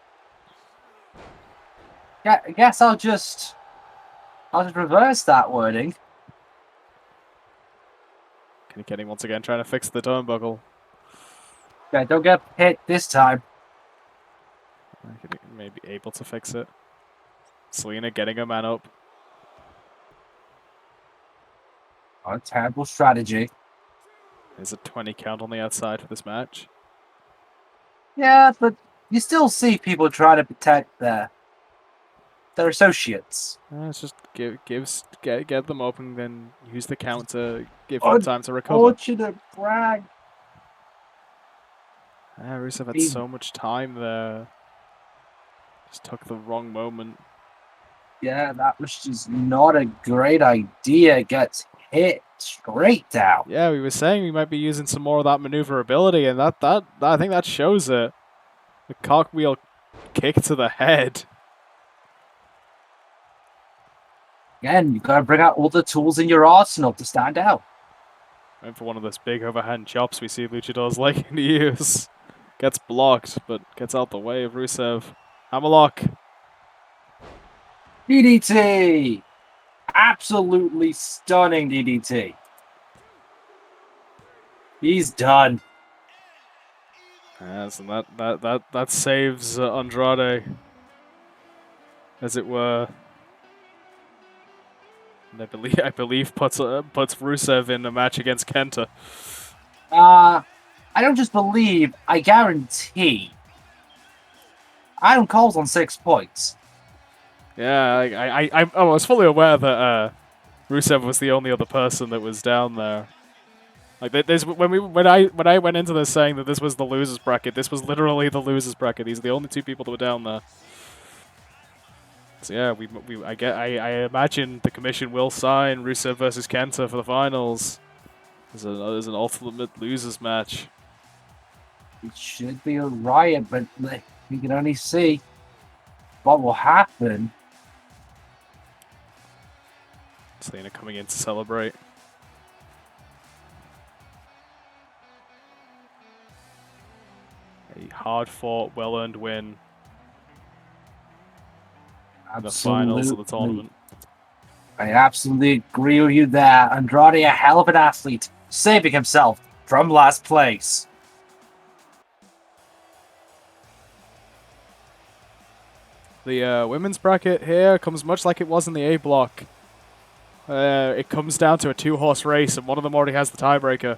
Yeah, I guess I'll just reverse that wording. Kenny once again trying to fix the turnbuckle. Yeah, don't get hit this time. Maybe able to fix it. Selena getting her man up. Oh, terrible strategy. There's a 20 count on the outside for this match. Yeah, but you still see people trying to protect their associates. It's just get them up and then use the count to give them time to recover. Unfortunate brag. Rusev had so much time there. Just took the wrong moment. Yeah, that was just not a great idea. Gets hit straight down. Yeah, we were saying we might be using some more of that maneuverability, and that I think that shows it. The cartwheel kick to the head. Again, you've got to bring out all the tools in your arsenal to stand out. Went for one of those big overhand chops we see luchadors liking to use. Gets blocked, but gets out the way of Rusev. Hammerlock. DDT! Absolutely stunning DDT. He's done. Yes, and that saves Andrade, as it were. And I believe puts Rusev in a match against Kenta. I don't just believe, I guarantee. Adam Cole's on 6 points. Yeah, I was fully aware that Rusev was the only other person that was down there. Like there's when I went into this saying that this was the losers bracket, this was literally the losers bracket. These are the only two people that were down there. So yeah, I imagine the commission will sign Rusev versus Kenta for the finals. As an ultimate losers match. It should be a riot, but we can only see what will happen. Selena coming in to celebrate. A hard-fought, well-earned win in the finals of the tournament. I absolutely agree with you there. Andrade, a hell of an athlete, saving himself from last place. The women's bracket here comes much like it was in the A block. It comes down to a 2-horse race, and one of them already has the tiebreaker.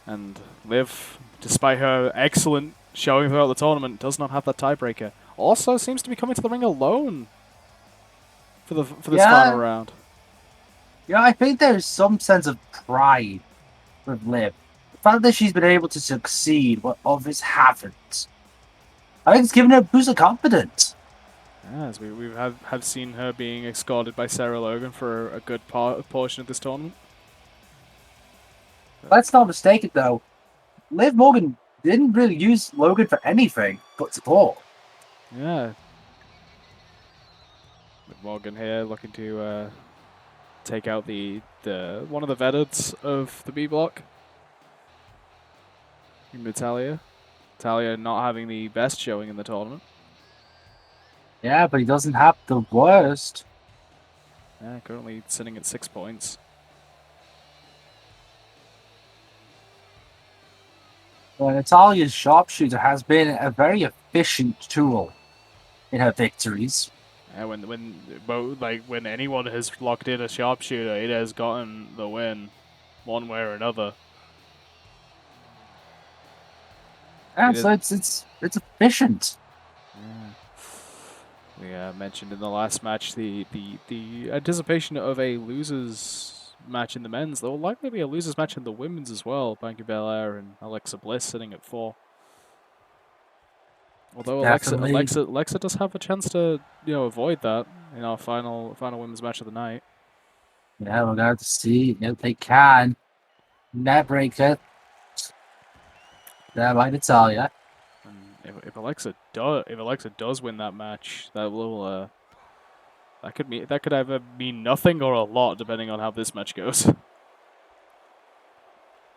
And Liv, despite her excellent showing throughout the tournament, does not have that tiebreaker. Also seems to be coming to the ring alone for this final round. Yeah, I think there's some sense of pride with Liv. The fact that she's been able to succeed where others haven't. I think it's given her a boost of confidence. Yeah, as we have seen her being escorted by Sarah Logan for a good portion of this tournament. Let's not mistake it, though. Liv Morgan didn't really use Logan for anything but support. Yeah. Liv Morgan here looking to take out the one of the veterans of the B block. Natalya. Natalya not having the best showing in the tournament. Yeah, but he doesn't have the worst. Yeah, currently sitting at 6 points. Natalya's sharpshooter has been a very efficient tool in her victories. Yeah, when anyone has locked in a sharpshooter, it has gotten the win, one way or another. Yeah, so it's efficient. Yeah. We mentioned in the last match the anticipation of a losers match in the men's. There will likely be a losers match in the women's as well. Bianca Belair and Alexa Bliss sitting at 4. Although Definitely. Alexa does have a chance to, avoid that in our final women's match of the night. Yeah, we're going to see if they can. Net breaker. There by Natalya. And if Alexa does win that match, that will that could either mean nothing or a lot depending on how this match goes.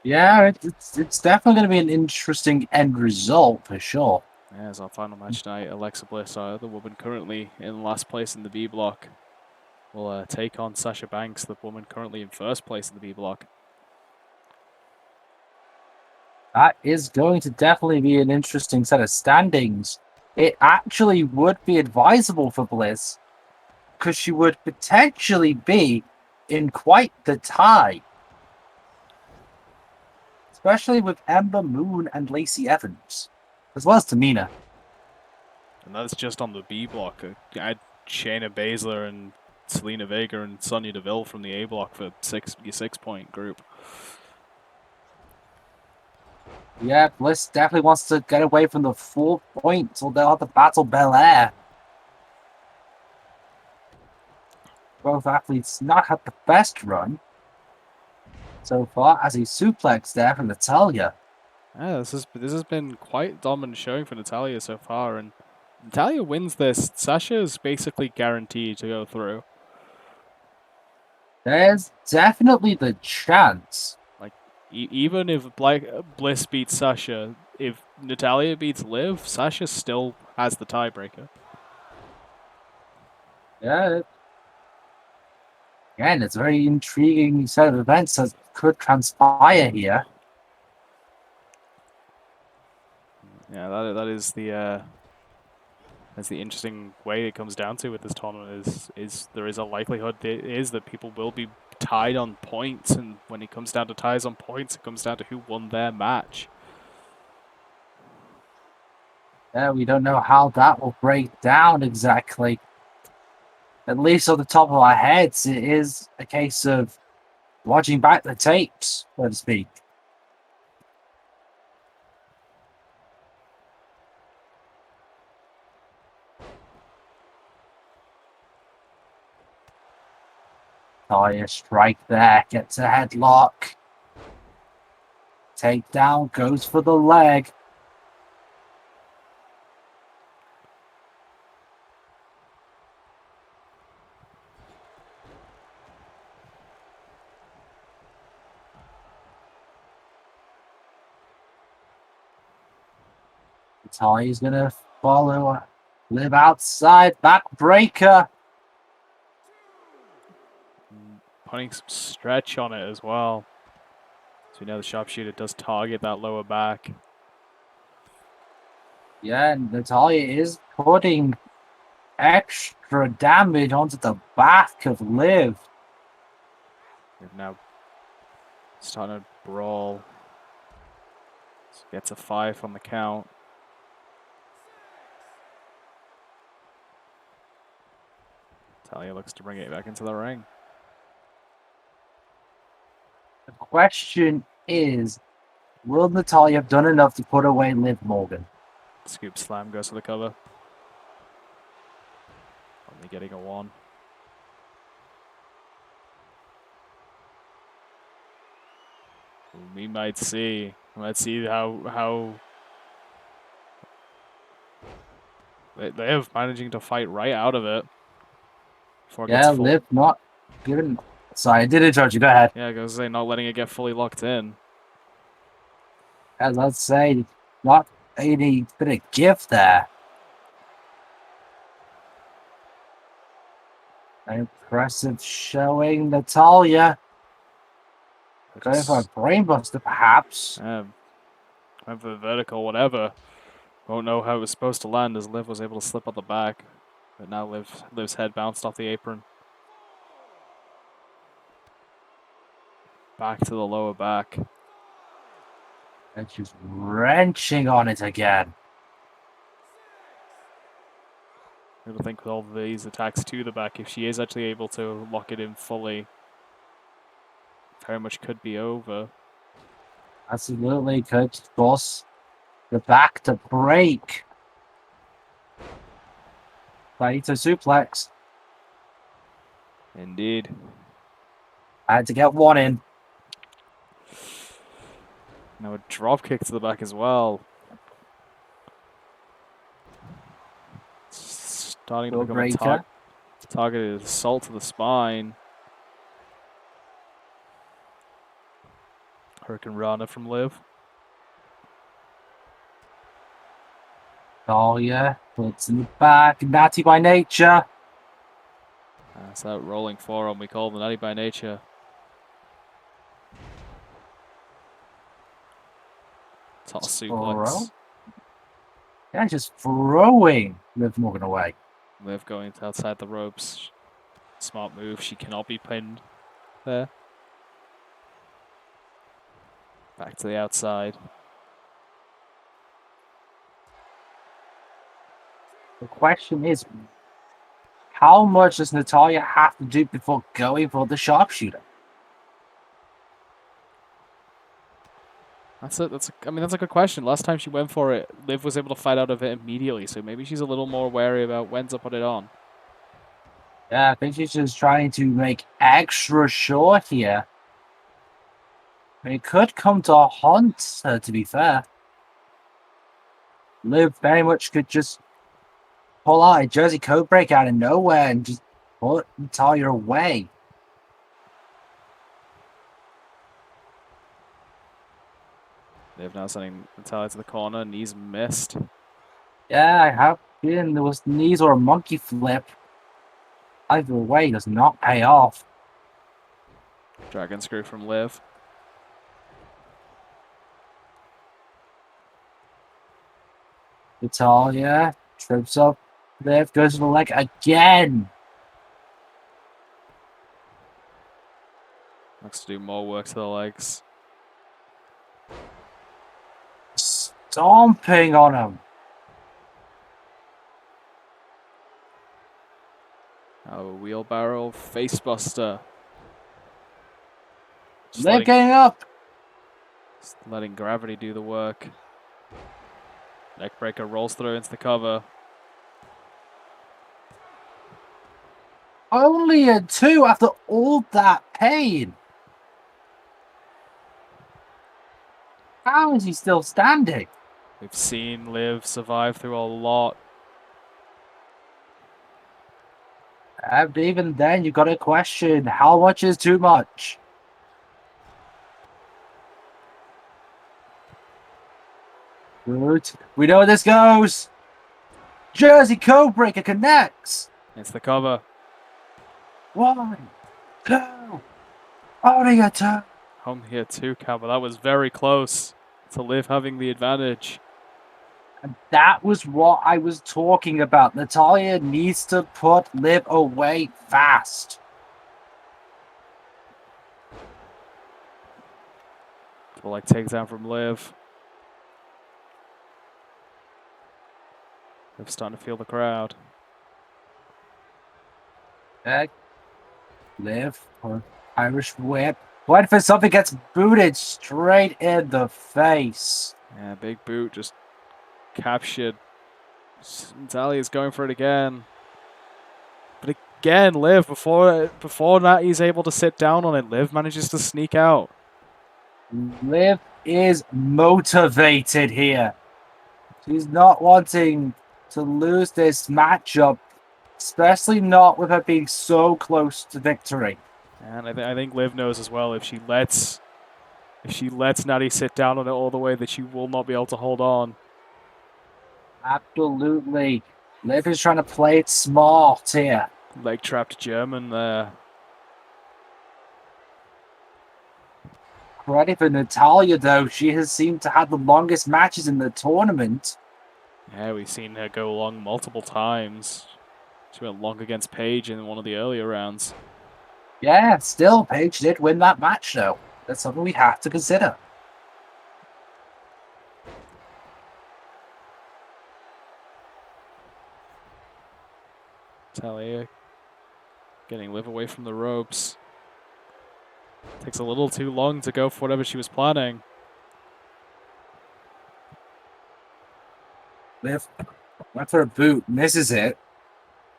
Yeah, it's definitely going to be an interesting end result for sure. Yeah, as our final match tonight, Alexa Bliss, the woman currently in last place in the B block, will take on Sasha Banks, the woman currently in first place in the B block. That is going to definitely be an interesting set of standings. It actually would be advisable for Bliss because she would potentially be in quite the tie. Especially with Ember, Moon, and Lacey Evans, as well as Tamina. And that's just on the B block. Add Shayna Baszler and Selena Vega and Sonya Deville from the A block for your 6-point group. Yeah, Bliss definitely wants to get away from the 4 points, or they'll have to battle Belair. Both athletes not had the best run so far, as he suplex there from Natalya. Yeah, this has been quite dominant showing for Natalya so far, and Natalya wins this. Sasha is basically guaranteed to go through. There's definitely the chance. Like, even if Bliss beats Sasha, if Natalya beats Liv, Sasha still has the tiebreaker. Yeah. Again, it's a very intriguing set of events that could transpire here. Yeah, that is the that's the interesting way it comes down to with this tournament is there is a likelihood that people will be tied on points, and when it comes down to ties on points, it comes down to who won their match. Yeah, we don't know how that will break down exactly. At least on the top of our heads, it is a case of watching back the tapes, so to speak. Natalya strike there, gets a headlock. Takedown, goes for the leg. Natalya's gonna follow, Live outside, backbreaker. Putting some stretch on it as well. So we know the sharpshooter does target that lower back. Yeah, Natalya is putting extra damage onto the back of Liv. We've now starting to brawl. So gets a 5 on the count. Natalya looks to bring it back into the ring. The question is, will Natalya have done enough to put away Liv Morgan? Scoop slam goes for the cover. Only getting a 1. We might see. Let's see how they have managing to fight right out of it. Yeah, Liv not given. Sorry, I did interrupt you. Go ahead. Yeah, I was say not letting it get fully locked in. As let's say, not any bit of gift there. Impressive showing, Natalya. Going for a brainbuster, perhaps. Went for the vertical, whatever. Won't know how it was supposed to land as Liv was able to slip on the back. But now Liv's head bounced off the apron. Back to the lower back. And she's wrenching on it again. I don't think with all these attacks to the back, if she is actually able to lock it in fully, very much could be over. Absolutely could force the back to break. Lita suplex. Indeed. I had to get one in. Now a drop kick to the back as well. Starting to become a targeted assault to the spine. Hurricane Rana from Liv. Oh yeah, puts in the back. Natty by nature. That's that rolling forearm we call the Natty by nature. Toss suplex. Yeah, just throwing Liv Morgan away. Liv going outside the ropes. Smart move. She cannot be pinned there. Back to the outside. The question is, how much does Natalya have to do before going for the sharpshooter? That's a good question. Last time she went for it, Liv was able to fight out of it immediately, so maybe she's a little more wary about when to put it on. Yeah, I think she's just trying to make extra sure here. It could come to haunt her, to be fair. Liv very much could just pull out a Jersey code break out of nowhere and just put Natalya away. Liv now sending Natalya to the corner. Knees missed. Yeah, I have been. There was knees or a monkey flip. Either way does not pay off. Dragon screw from Liv. Natalya trips up. Liv goes to the leg again. Looks to do more work to the legs. Stomping on him. Oh, wheelbarrow facebuster. Liv getting up. Just letting gravity do the work. Neckbreaker rolls through into the cover. Only a 2 after all that pain. How is he still standing? We've seen Liv survive through a lot. And even then, you got to question how much is too much. Good. We know where this goes. Jersey Codebreaker connects. It's the cover. 1, 2. Only a 2. Home here too, Cal, but that was very close to Liv having the advantage. And that was what I was talking about. Natalya needs to put Liv away fast. Double leg takedown from Liv. Liv's starting to feel the crowd. Liv or Irish whip. Wait for something, gets booted straight in the face. Yeah, big boot just captured. Natalya's going for it again. But again, Liv, before Natty's able to sit down on it, Liv manages to sneak out. Liv is motivated here. She's not wanting to lose this matchup, especially not with her being so close to victory. And I think Liv knows as well, if she lets Natty sit down on it all the way, that she will not be able to hold on. Absolutely. Liv is trying to play it smart here. Leg trapped German there. Credit for Natalya, though. She has seemed to have the longest matches in the tournament. Yeah, we've seen her go long multiple times. She went long against Paige in one of the earlier rounds. Yeah, still, Paige did win that match, though. That's something we have to consider. Natalya getting Liv away from the ropes. Takes a little too long to go for whatever she was planning. Liv went for a boot, misses it.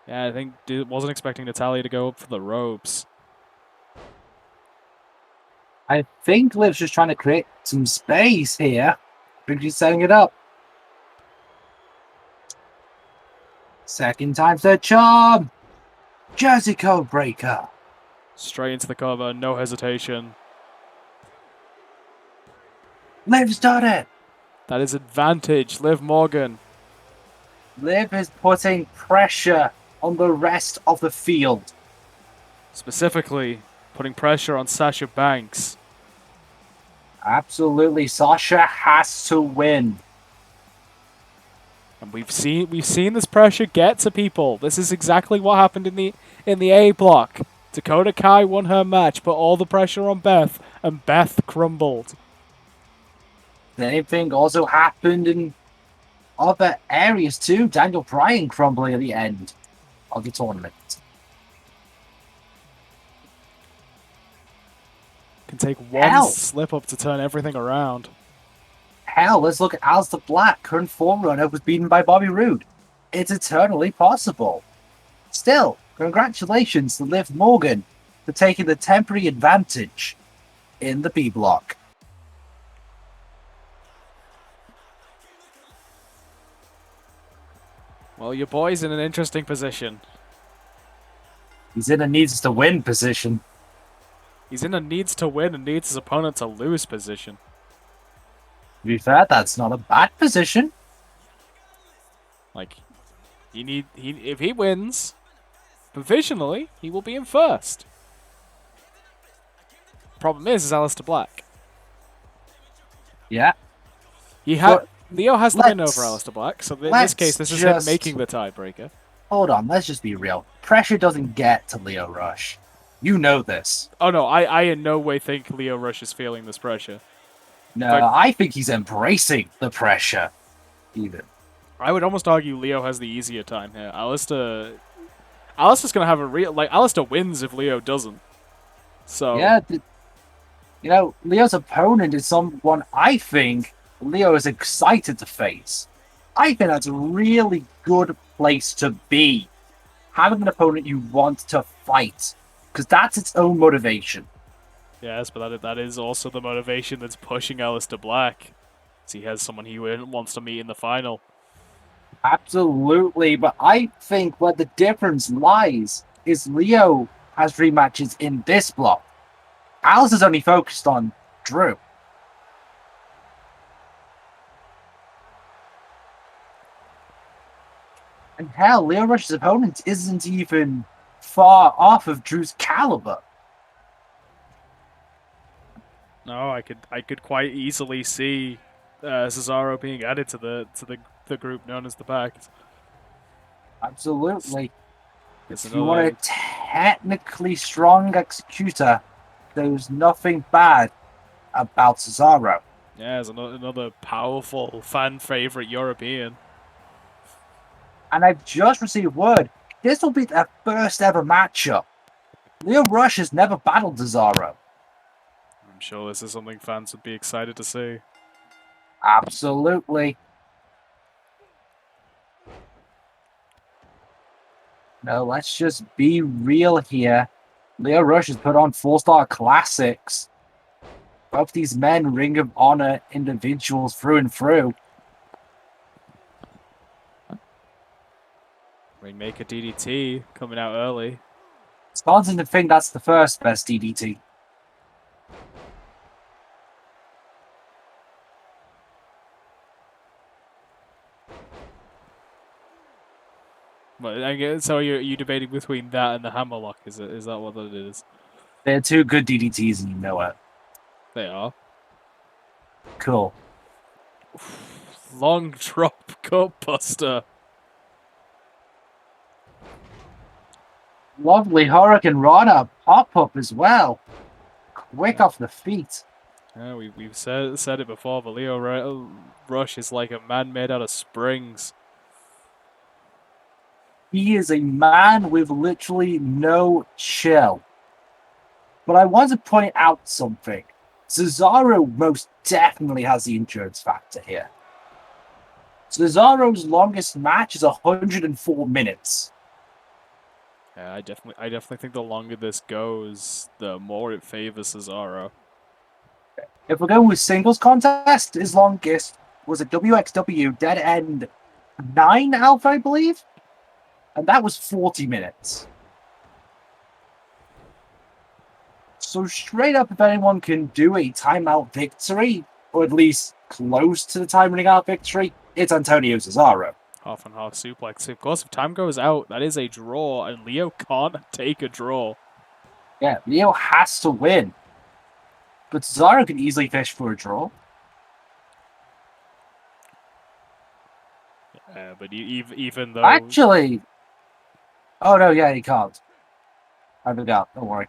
Yeah, I think wasn't expecting Natalya to go up for the ropes. I think Liv's just trying to create some space here. I think she's setting it up. Second time's the charm. Jersey code breaker. Straight into the cover, no hesitation. Liv's done it. That is advantage, Liv Morgan. Liv is putting pressure on the rest of the field. Specifically, putting pressure on Sasha Banks. Absolutely, Sasha has to win. And we've seen this pressure get to people. This is exactly what happened in the A block. Dakota Kai won her match, put all the pressure on Beth, and Beth crumbled. The same thing also happened in other areas too. Daniel Bryan crumbling at the end of the tournament. Can take one slip up to turn everything around. Hell, let's look at Aleister Black, current forerunner, was beaten by Bobby Roode. It's eternally possible. Still, congratulations to Liv Morgan for taking the temporary advantage in the B block. Well, your boy's in an interesting position. He's in a needs to win position. He's in a needs to win and needs his opponent to lose position. To be fair, that's not a bad position. Like, if he wins, provisionally, he will be in first. Problem is Aleister Black. Yeah. Lio has the win over Aleister Black, so in this case, this is him making the tiebreaker. Hold on, let's just be real. Pressure doesn't get to Lio Rush. You know this. Oh no, I in no way think Lio Rush is feeling this pressure. No, I think he's embracing the pressure. Even. I would almost argue Lio has the easier time here. Aleister's gonna have a real Aleister wins if Lio doesn't. So yeah, Leo's opponent is someone I think Lio is excited to face. I think that's a really good place to be. Having an opponent you want to fight. Because that's its own motivation. Yes, but that is also the motivation that's pushing Aleister Black. As he has someone he wants to meet in the final. Absolutely, but I think where the difference lies is Lio has rematches in this block. Aleister's only focused on Drew. And hell, Lio Rush's opponent isn't even far off of Drew's caliber. No, I could quite easily see Cesaro being added to the group known as the Pact. Absolutely. If you want a technically strong executor, there's nothing bad about Cesaro. Yeah, it's another powerful fan favorite European. And I've just received word this will be their first ever matchup. Lio Rush has never battled Cesaro. I'm sure this is something fans would be excited to see. Absolutely. No, let's just be real here. Lio Rush has put on 4-star classics. Both these men Ring of Honor individuals through and through. Rainmaker DDT coming out early. It's starting to think that's the first best DDT. But so are you debating between that and the Hammerlock? Is that what it is? They're two good DDTs and you know it. They are. Cool. Long drop gut buster. Lovely Hurricane Rana pop-up as well. Quick off the feet. Yeah, we've said it before, but Lio Rush is like a man made out of springs. He is a man with literally no chill. But I want to point out something. Cesaro most definitely has the endurance factor here. Cesaro's longest match is 104 minutes. Yeah, I definitely think the longer this goes, the more it favors Cesaro. If we're going with singles contest, his longest was a WXW Dead End 9 Alpha, I believe. And that was 40 minutes. So straight up, if anyone can do a timeout victory, or at least close to the time running out victory, it's Antonio Cesaro. Half and half suplex. Of course, if time goes out, that is a draw, and Lio can't take a draw. Yeah, Lio has to win. But Cesaro can easily fish for a draw. But even though... Actually... Oh, no, yeah, he can't. I forgot. Don't worry.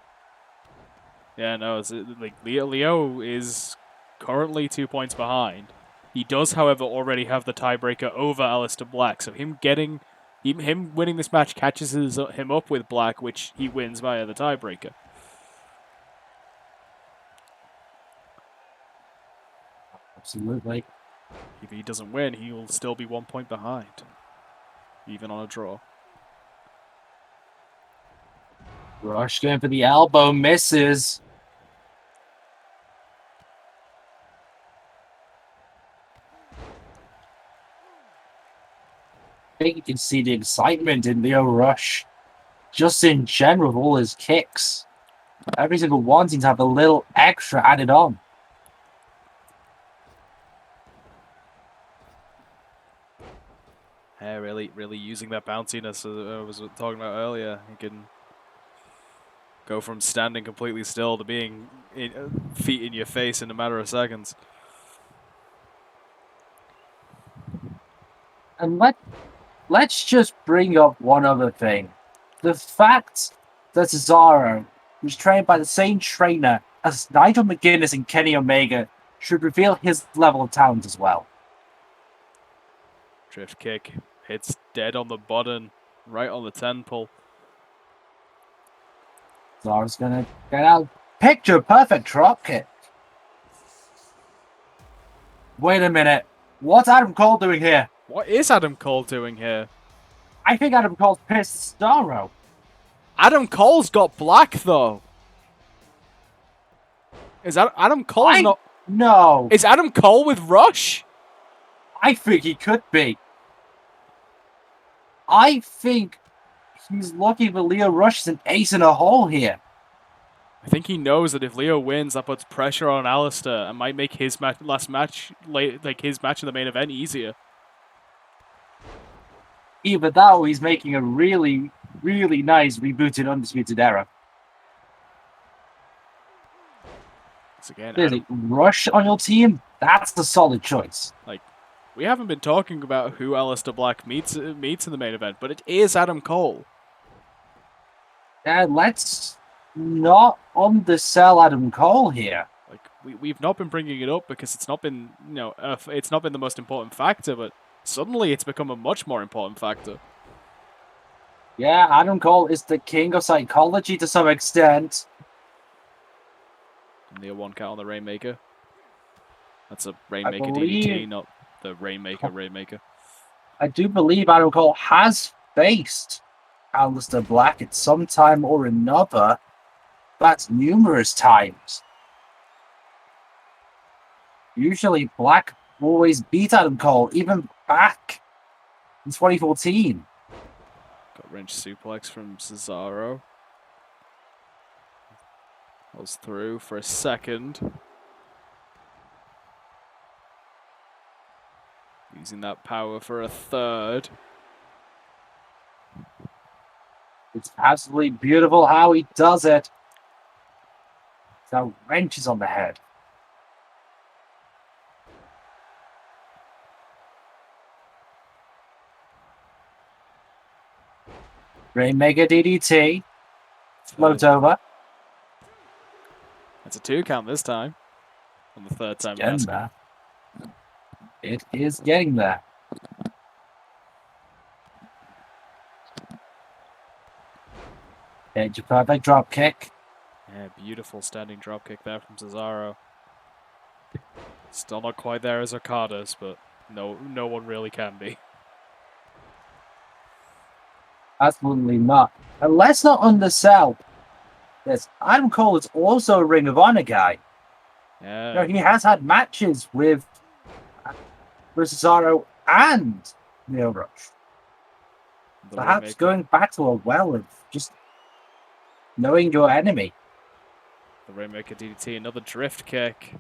Yeah, no, it's like Lio is currently 2 points behind. He does, however, already have the tiebreaker over Aleister Black, so him winning this match catches him up with Black, which he wins via the tiebreaker. Absolutely. If he doesn't win, he will still be 1 point behind, even on a draw. Rush going for the elbow, misses. I think you can see the excitement in Lio Rush. Just in general, with all his kicks. Every single one seems to have a little extra added on. Yeah, really using that bounciness I was talking about earlier. He can go from standing completely still to being feet in your face in a matter of seconds. And let's just bring up one other thing. The fact that Cesaro was trained by the same trainer as Nigel McGuinness and Kenny Omega should reveal his level of talent as well. Drift kick hits dead on the button, right on the temple. Cesaro's gonna get out. Picture perfect drop kick. Wait a minute. What's Adam Cole doing here? What is Adam Cole doing here? I think Adam Cole's pissed Cesaro. Adam Cole's got Black, though. Is that Adam Cole's not... No. Is Adam Cole with Rush? I think he could be. I think he's looking for Lio Rush as an ace in a hole here. I think he knows that if Lio wins, that puts pressure on Aleister and might make his last match, like his match in the main event, easier. Either that or he's making a really, really nice rebooted Undisputed Era. Once again, There's Rush on your team? That's a solid choice. Like, we haven't been talking about who Aleister Black meets in the main event, but it is Adam Cole. Let's not undersell Adam Cole here. Like, we've not been bringing it up because it's not been, it's not been the most important factor, but suddenly it's become a much more important factor. Yeah, Adam Cole is the king of psychology to some extent. And the 1 count on the Rainmaker. That's a Rainmaker DDT, not the Rainmaker. I do believe Adam Cole has faced Aleister Black at some time or another. That's numerous times. Usually Black always beat Adam Cole, even back in 2014. Got wrench suplex from Cesaro. Was through for a second. Using that power for a third. It's absolutely beautiful how he does it. So wrenches on the head. Rainmaker DDT. Float over. That's a 2 count this time. On the third time Getting there. It is getting there. It's a perfect drop kick. Yeah, beautiful standing drop kick there from Cesaro. Still not quite there as Okada's, but no one really can be. Absolutely not. And let's not undersell this. Adam Cole is also a Ring of Honor guy. Yeah. He has had matches with Cesaro and Lio Rush. Perhaps Rainmaker. going back to a well of just knowing your enemy. The Rainmaker DDT, another drift kick.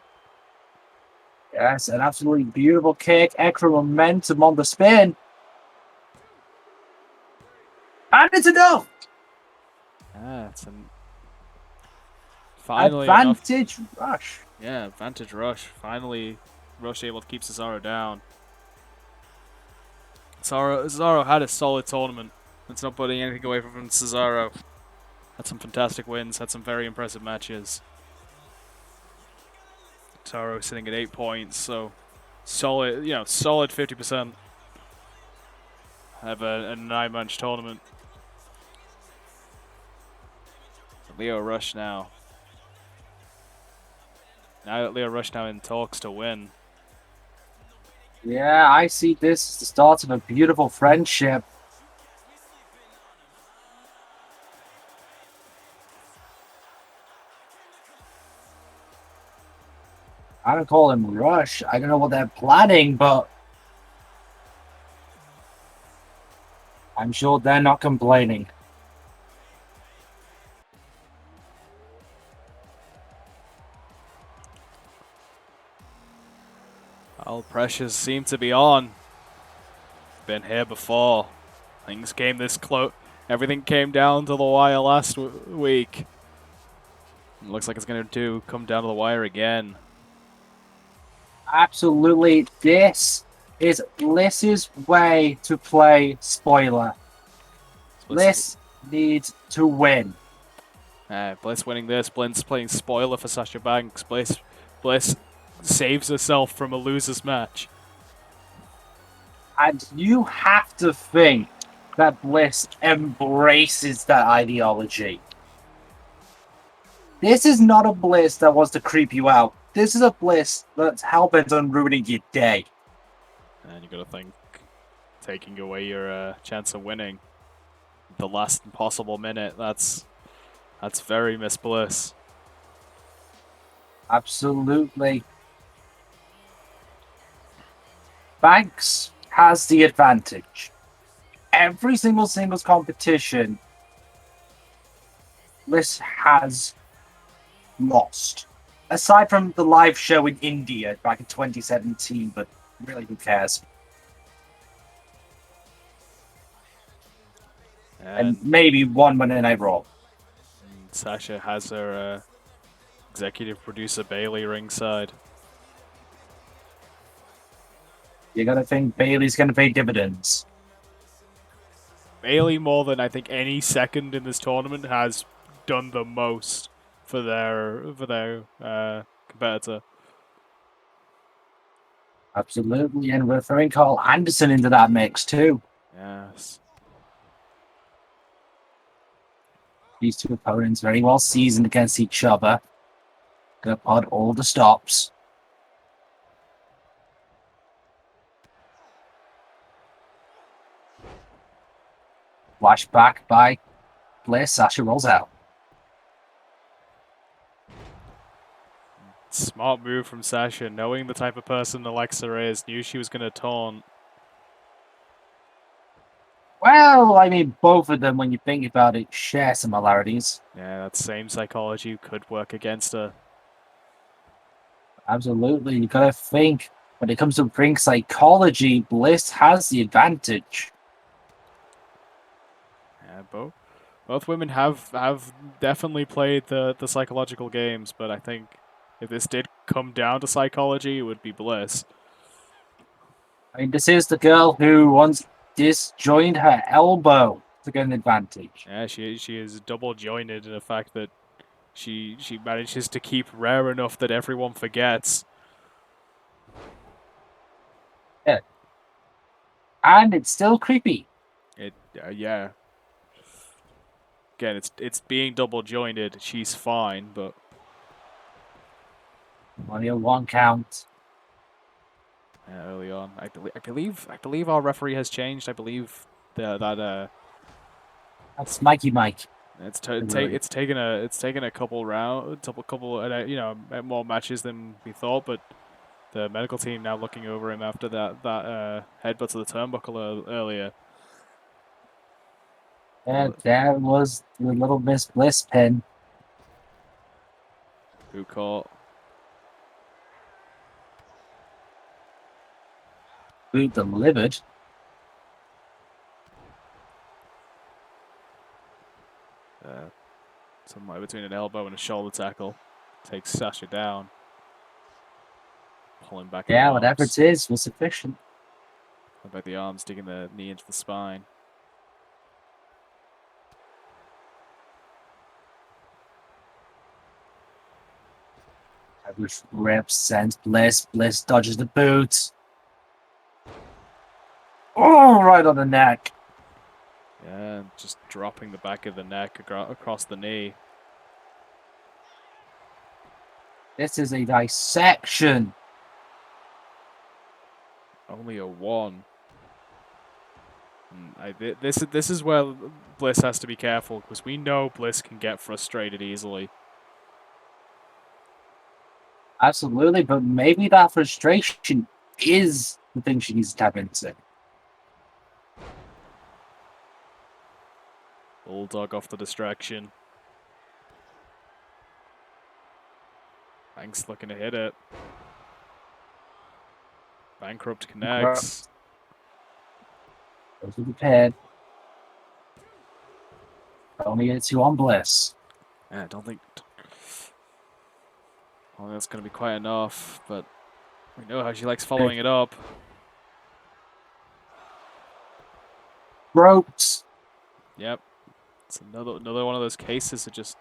Yes, an absolutely beautiful kick. Extra momentum on the spin. And it's enough! It's finally Advantage enough. Rush. Yeah, advantage Rush. Finally, Rush able to keep Cesaro down. Cesaro had a solid tournament. It's not putting anything away from Cesaro. Had some fantastic wins, had some very impressive matches. Cesaro sitting at 8 points, so solid, solid 50%. Have a 9-match tournament. Lio Rush now. Now that Lio Rush now in talks to win. Yeah, I see this as the start of a beautiful friendship. I don't call him Rush. I don't know what they're planning, but I'm sure they're not complaining. All pressures seem to be on. Been here before. Things came this close. Everything came down to the wire last week. It looks like it's going to come down to the wire again. Absolutely, this is Bliss's way to play spoiler. Bliss needs to win. Bliss winning this. Bliss playing spoiler for Sasha Banks. Bliss saves herself from a loser's match. And you have to think that Bliss embraces that ideology. This is not a Bliss that wants to creep you out. This is a Bliss that's hell-bent on ruining your day. And you got to think, taking away your chance of winning the last possible minute. That's very Miss Bliss. Absolutely. Banks has the advantage. Every single singles competition, Bliss has lost. Aside from the live show in India back in 2017, but really, who cares? And maybe one Monday Night Raw. Sasha has her executive producer Bailey ringside. You gotta think Bailey's gonna pay dividends. Bailey, more than I think any second in this tournament, has done the most for their competitor. Absolutely, and we're throwing Carl Anderson into that mix too. Yes. These two opponents very well seasoned against each other. Gonna pod all the stops. Flashback by Bliss. Sasha rolls out. Smart move from Sasha, knowing the type of person Alexa is, knew she was going to taunt. Well, I mean, both of them, when you think about it, share similarities. Yeah, that same psychology could work against her. Absolutely. You gotta think, when it comes to ring psychology, Bliss has the advantage. Yeah, both women have definitely played the psychological games, but I think if this did come down to psychology, it would be Bliss. I mean, this is the girl who once disjoined her elbow to get an advantage. Yeah, she is double jointed in the fact that she manages to keep rare enough that everyone forgets. Yeah. And it's still creepy. Yeah. Again, it's being double jointed. She's fine, but Only a 1 count. yeah, early on, I believe our referee has changed. I believe that That's Mikey Mike. It's taken a couple more matches than we thought, but the medical team now looking over him after that headbutt to the turnbuckle earlier. And that was the little Miss Bliss pin. Who caught? Who delivered? Somewhere between an elbow and a shoulder tackle. Takes Sasha down. Pulling back the arms. Whatever it is was sufficient. Pulling back the arms, digging the knee into the spine. Which represents Bliss. Bliss dodges the boot. Oh, right on the neck. Yeah, just dropping the back of the neck across the knee. This is a dissection. Only a 1. This is where Bliss has to be careful, because we know Bliss can get frustrated easily. Absolutely, but maybe that frustration is the thing she needs to tap into. Bulldog off the distraction. Banks looking to hit it. Bankrupt connects. Goes to the pin. Only gets 2 on Bliss. Yeah, I don't think that's going to be quite enough, but we know how she likes following it up. Ropes. Yep. It's another one of those cases that just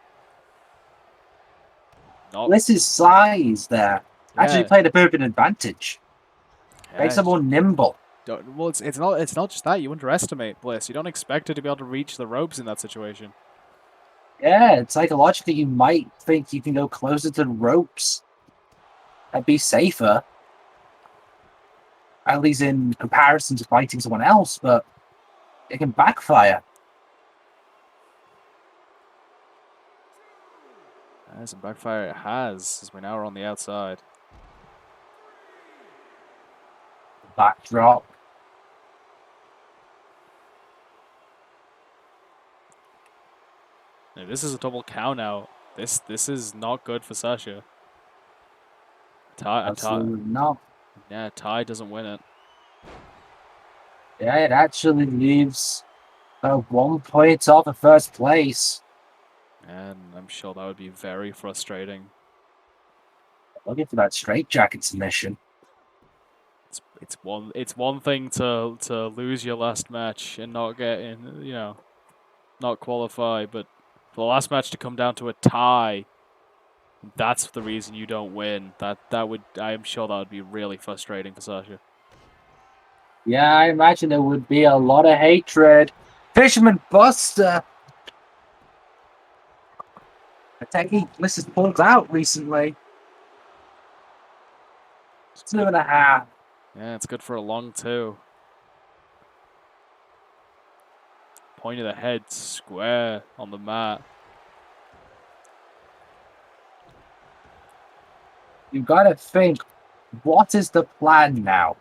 not... Bliss's size there actually played a bit of an advantage. Makes her more nimble. Well, it's not just that. You underestimate Bliss. You don't expect her to be able to reach the ropes in that situation. Yeah, psychologically you might think you can go closer to the ropes. That'd be safer. At least in comparison to fighting someone else, but it can backfire. As a backfire it has, as we now are on the outside. Backdrop. Now, this is a double count out. This is not good for Sasha. Absolutely not. Yeah, Ty doesn't win it. Yeah, it actually leaves 1 point off of first place. And I'm sure that would be very frustrating. Looking for that straitjacket submission. It's one thing to lose your last match and not get in, not qualify, but for the last match to come down to a tie, that's the reason you don't win. I'm sure that would be really frustrating for Sasha. Yeah, I imagine there would be a lot of hatred. Fisherman Buster. I think Bliss has pulled out recently. 2.5. Yeah, it's good for a long 2. Point of the head square on the mat. You gotta think, what is the plan now?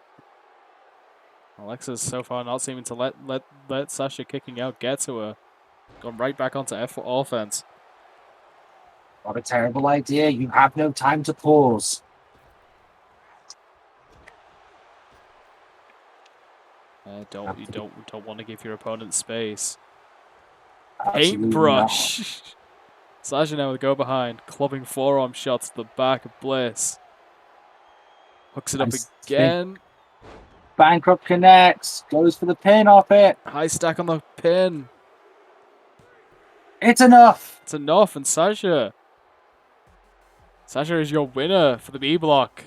Alexa's so far not seeming to let Sasha kicking out get to her. Gone right back onto offense. What a terrible idea. You have no time to pause. You don't want to give your opponent space. Absolutely Paintbrush. not. Sasha now with go behind, clubbing forearm shots to the back of Bliss. Hooks it up again. Bankrupt connects. Goes for the pin off it. High stack on the pin. It's enough. It's enough, and Sasha is your winner for the B block.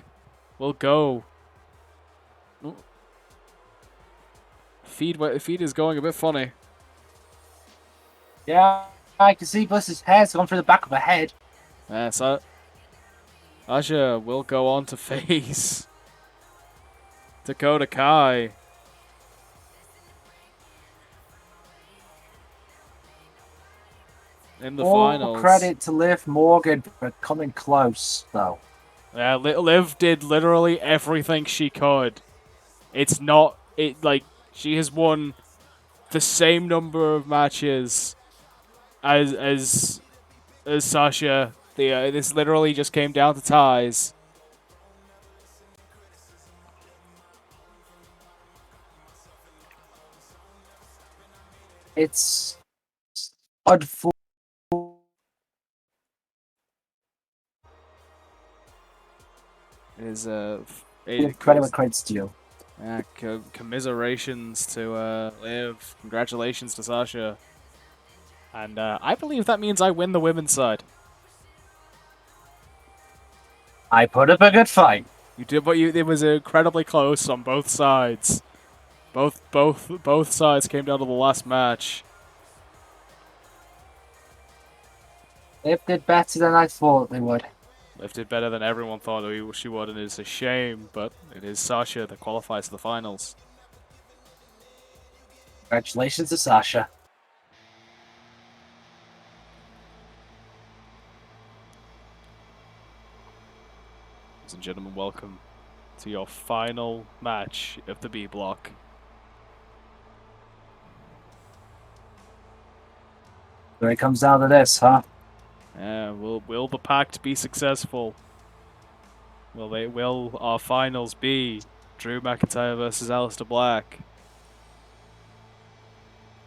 We'll go. Feed is going a bit funny. Yeah, I can see Bliss's hair's gone through the back of her head. Yeah, so Sasha will go on to face Dakota Kai. in the All finals. credit to Liv Morgan for coming close, though. Yeah, Liv did literally everything she could. It's not like she has won the same number of matches as Sasha. This literally just came down to ties. It's unfortunate. Credit with credit's due. Yeah, commiserations to Liv. Congratulations to Sasha. And I believe that means I win the women's side. I put up a good fight. You did, but it was incredibly close on both sides. Both sides came down to the last match. Liv did better than I thought they would. Liv did better than everyone thought she would, and it's a shame, but it is Sasha that qualifies to the finals. Congratulations to Sasha. Ladies and gentlemen, welcome to your final match of the B block. So it comes down to this, huh? Will the pact be successful? Will our finals be Drew McIntyre versus Aleister Black?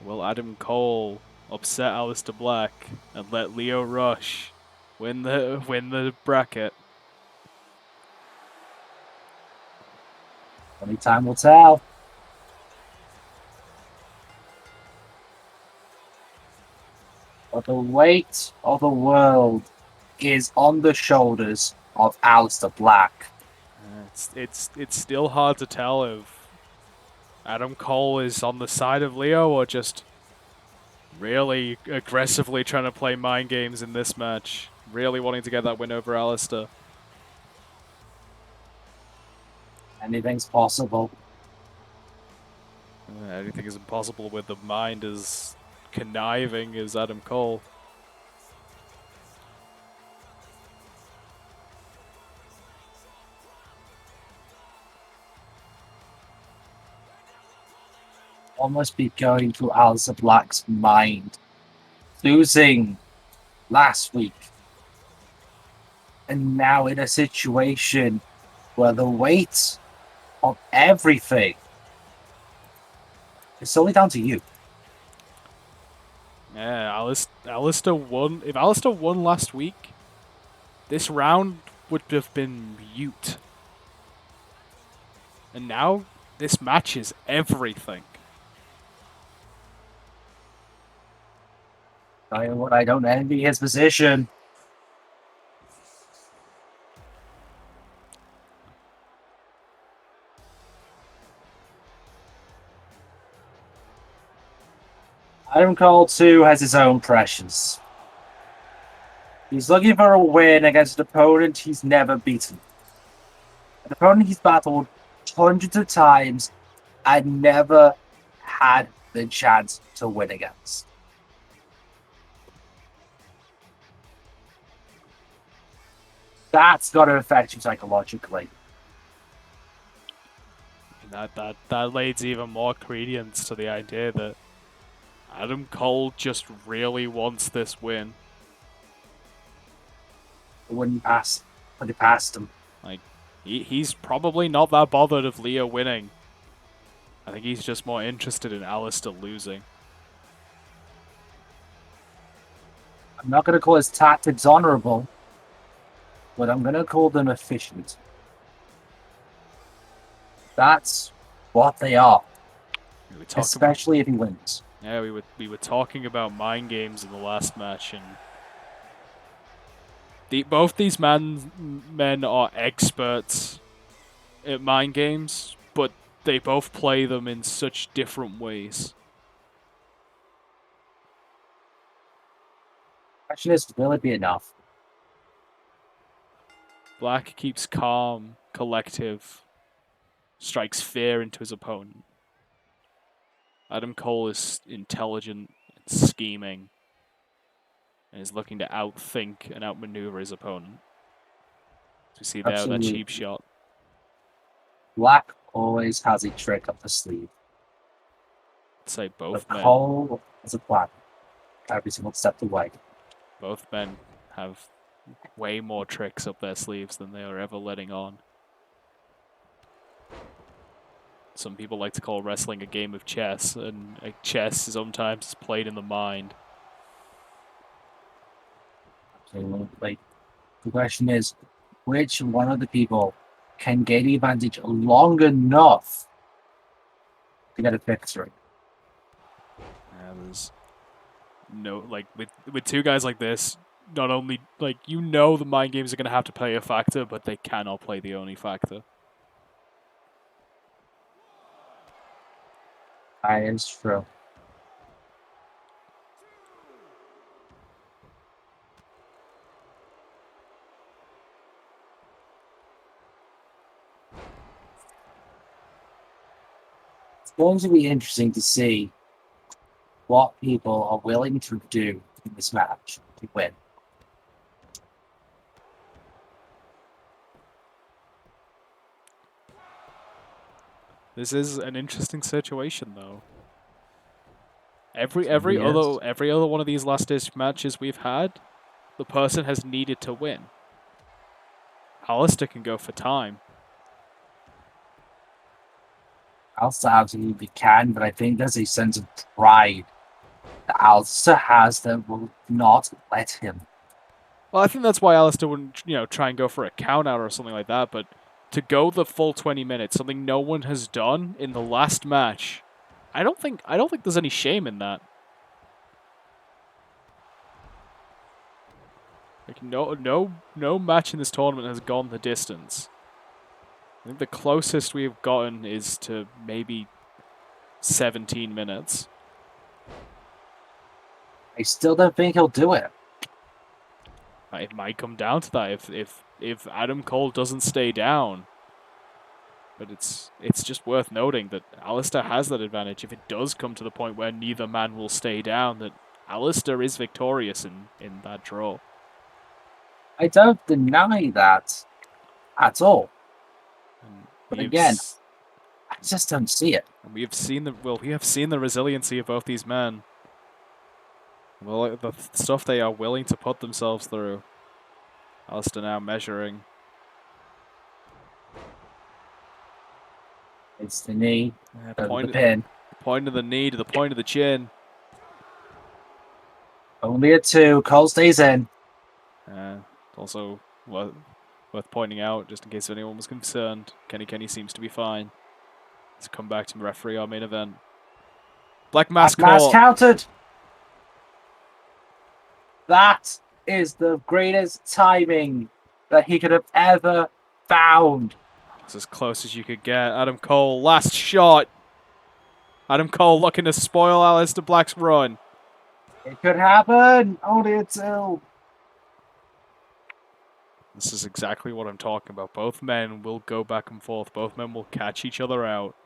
Will Adam Cole upset Aleister Black and let Lio Rush win the bracket? Only time will tell. But the weight of the world is on the shoulders of Aleister Black. It's still hard to tell if Adam Cole is on the side of Lio or just really aggressively trying to play mind games in this match. Really wanting to get that win over Aleister. Anything's possible. Anything is impossible with the mind as conniving as Adam Cole. Almost be going through Aleister Black's mind. Losing last week. And now in a situation where the weight of everything is solely down to you. Yeah, Aleister won. If Aleister won last week, this round would have been mute. And now, this match is everything. I don't envy his position. Adam Cole too has his own pressures. He's looking for a win against an opponent he's never beaten. An opponent he's battled hundreds of times and never had the chance to win against. That's got to affect you psychologically. That lays even more credence to the idea that Adam Cole just really wants this win. It wouldn't pass, but it passed him. Like, he's probably not that bothered of Lio winning. I think he's just more interested in Aleister losing. I'm not going to call his tactics honorable, but I'm going to call them efficient. That's what they are. Especially if he wins. Yeah, we were talking about mind games in the last match, and both these men are experts at mind games, but they both play them in such different ways. Question is, will it be enough? Black keeps calm, collective, strikes fear into his opponent. Adam Cole is intelligent and scheming and is looking to outthink and outmaneuver his opponent. As we see there, that Absolutely. cheap shot. Black always has a trick up the sleeve. I'd say both But men. Cole has a plan every single step of the way. Both men have way more tricks up their sleeves than they are ever letting on. Some people like to call wrestling a game of chess, and chess sometimes is played in the mind. Absolutely. The question is, which one of the people can gain the advantage long enough to get a victory? Yeah, there's no, like, with two guys like this, not only, like, you know the mind games are going to have to play a factor, but they cannot play the only factor. That is true. It's going to be interesting to see what people are willing to do in this match to win. This is an interesting situation, though. Every Certainly is. other one of these last-ish matches we've had, the person has needed to win. Aleister can go for time. Alistair absolutely can, but I think there's a sense of pride that Alistair has that will not let him. Well, I think that's why Aleister wouldn't, try and go for a count out or something like that, but to go the full 20 minutes, something no one has done in the last match, I don't think there's any shame in that. Like no match in this tournament has gone the distance. I think the closest we've gotten is to maybe 17 minutes. I still don't think he'll do it. It might come down to that if Adam Cole doesn't stay down. But it's just worth noting that Aleister has that advantage. If it does come to the point where neither man will stay down, that Aleister is victorious in that draw. I don't deny that at all. But again, I just don't see it. And we have seen the resiliency of both these men. Well, the stuff they are willing to put themselves through. Aleister now measuring. It's the knee, the Point pin. Point of the knee to the point of the chin. Only a 2. Cole stays in. Also worth pointing out, just in case anyone was concerned, Kenny seems to be fine. Let's come back to referee our main event. Black Mask counted. That is the greatest timing that he could have ever found. It's as close as you could get. Adam Cole, last shot. Adam Cole looking to spoil Aleister Black's run. It could happen. Only a 2. This is exactly what I'm talking about. Both men will go back and forth. Both men will catch each other out.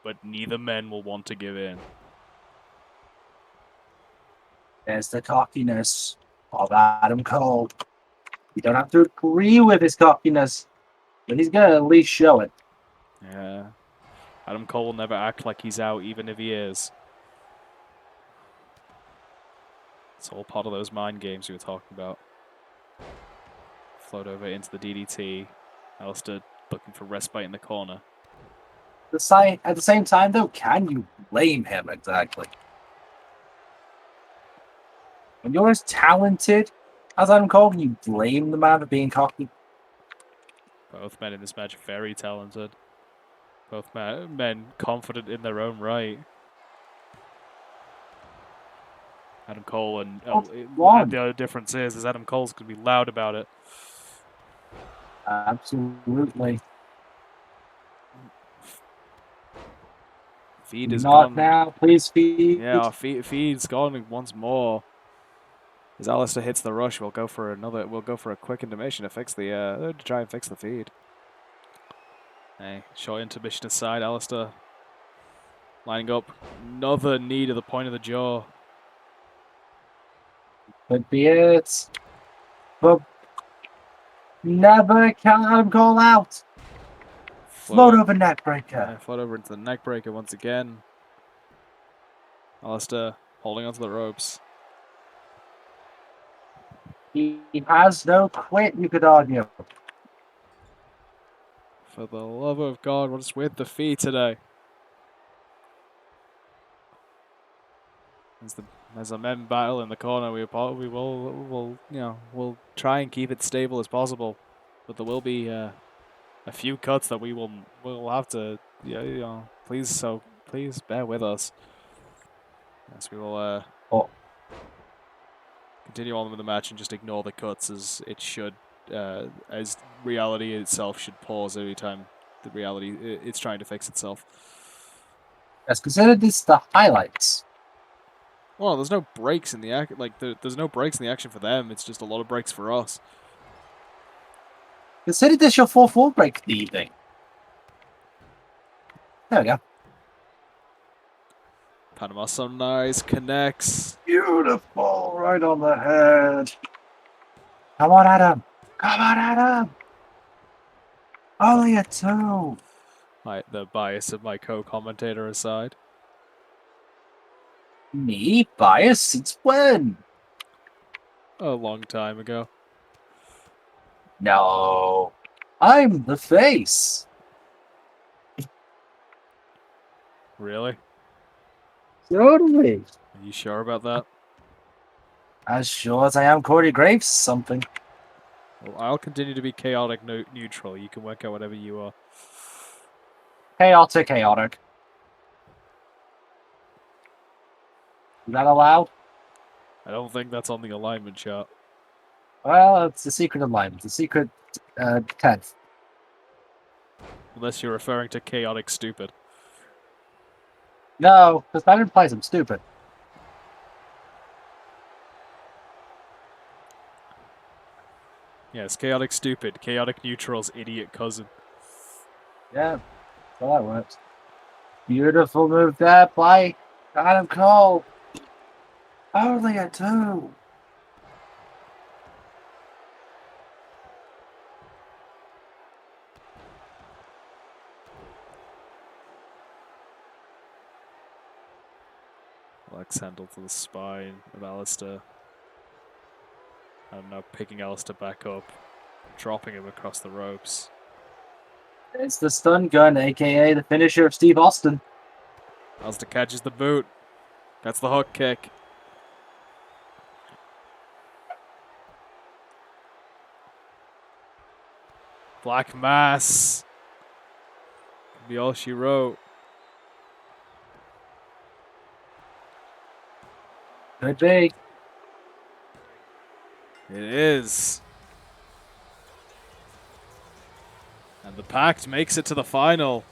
But neither men will want to give in. There's the cockiness of Adam Cole. You don't have to agree with his cockiness, but he's going to at least show it. Yeah. Adam Cole will never act like he's out, even if he is. It's all part of those mind games we were talking about. Float over into the DDT. Aleister looking for respite in the corner. At the same time, though, can you blame him exactly? When you're as talented as Adam Cole, can you blame the man for being cocky? Both men in this match very talented. Both men confident in their own right. Adam Cole and the other difference is Adam Cole's going to be loud about it. Absolutely. Feed is Not gone. now, please feed. Yeah, our feed's gone once more. As Aleister hits the rush, we'll go for a quick intermission to fix to try and fix the feed. Hey, short intermission aside, Aleister lining up another knee to the point of the jaw. Could be it. But never count him call out. Float over neck breaker. Yeah, float over into the neck breaker once again. Aleister holding onto the ropes. He has no quit, you could argue. For the love of God, what's with the feet today? As a men battle in the corner, we'll try and keep it stable as possible, but there will be a few cuts that we'll have to please bear with us. Yes, we will continue on with the match and just ignore the cuts as it should, as reality itself should pause every time the reality it's trying to fix itself. Yes, consider this the highlights. Well, there's no breaks in the act. Like there's no breaks in the action for them. It's just a lot of breaks for us. Consider this your 4-4 break of the evening. There we go. Panama Sunrise connects. Beautiful, right on the head. Come on, Adam. Come on, Adam. Only a 2. The bias of my co-commentator aside. Me? Bias? Since when? A long time ago. No. I'm the face. Really? Totally. Are you sure about that? As sure as I am Corey Graves something. Well, I'll continue to be chaotic neutral. You can work out whatever you are. Chaotic. Is that allowed? I don't think that's on the alignment chart. Well, it's a secret alignment. The secret 10th. Unless you're referring to chaotic stupid. No, because that implies I'm stupid. Yes, chaotic stupid. Chaotic neutral's idiot cousin. Yeah, so that works. Beautiful move there by Adam Cole. Only a 2. Lex handle to the spine of Aleister. And now picking Aleister back up, dropping him across the ropes. It's the stun gun, aka the finisher of Steve Austin. Aleister catches the boot. That's the hook kick. Black Mass. Could be all she wrote. Could be. It is. And the Pact makes it to the final.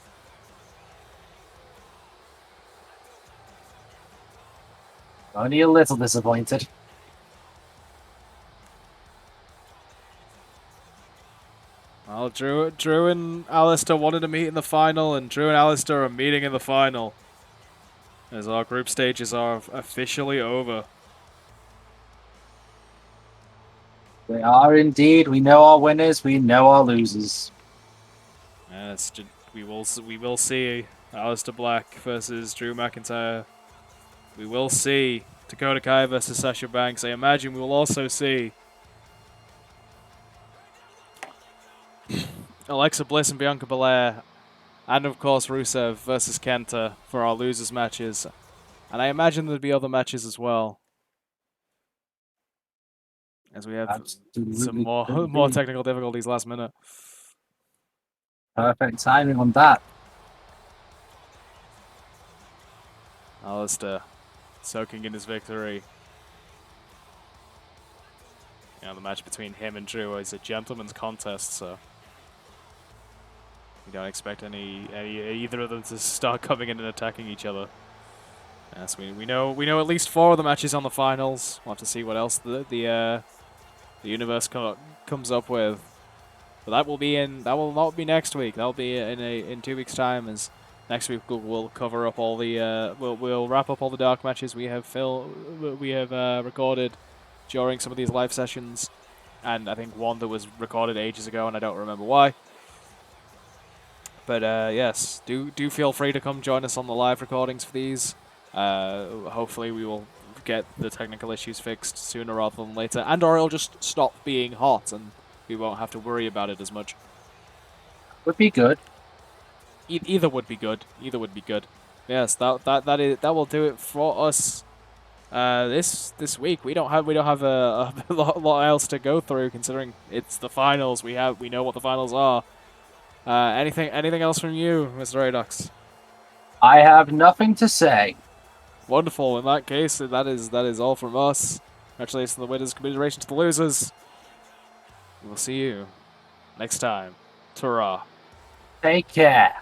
Only a little disappointed. Well, Drew and Aleister wanted to meet in the final, and Drew and Aleister are meeting in the final. As our group stages are officially over. They are indeed. We know our winners. We know our losers. Yes, we will see Aleister Black versus Drew McIntyre. We will see Dakota Kai versus Sasha Banks. I imagine we will also see Alexa Bliss and Bianca Belair, and of course Rusev versus Kenta for our losers matches. And I imagine there'd be other matches as well, as we have Absolutely some more technical difficulties last minute. Perfect timing on that. Aleister soaking in his victory. The match between him and Drew is a gentleman's contest, so we don't expect either of them to start coming in and attacking each other. Yes, we know at least 4 of the matches on the finals. We'll have to see what else the universe comes up with. But that will not be next week. That'll be in 2 weeks' time. As next week we'll cover up all the we'll wrap up all the dark matches we have recorded during some of these live sessions, and I think one that was recorded ages ago, and I don't remember why. But yes, do feel free to come join us on the live recordings for these. Hopefully we will get the technical issues fixed sooner rather than later, and or it'll just stop being hot and we won't have to worry about it as much. Would be good. Either would be good. Either would be good. Yes, that will do it for us. This week we don't have a lot else to go through, considering it's the finals. We know what the finals are. Anything else from you, Mr. Adox? I have nothing to say. Wonderful. In that case, that is all from us. Congratulations to the winners, commiserations to the losers. We'll see you next time. Ta-ra. Take care.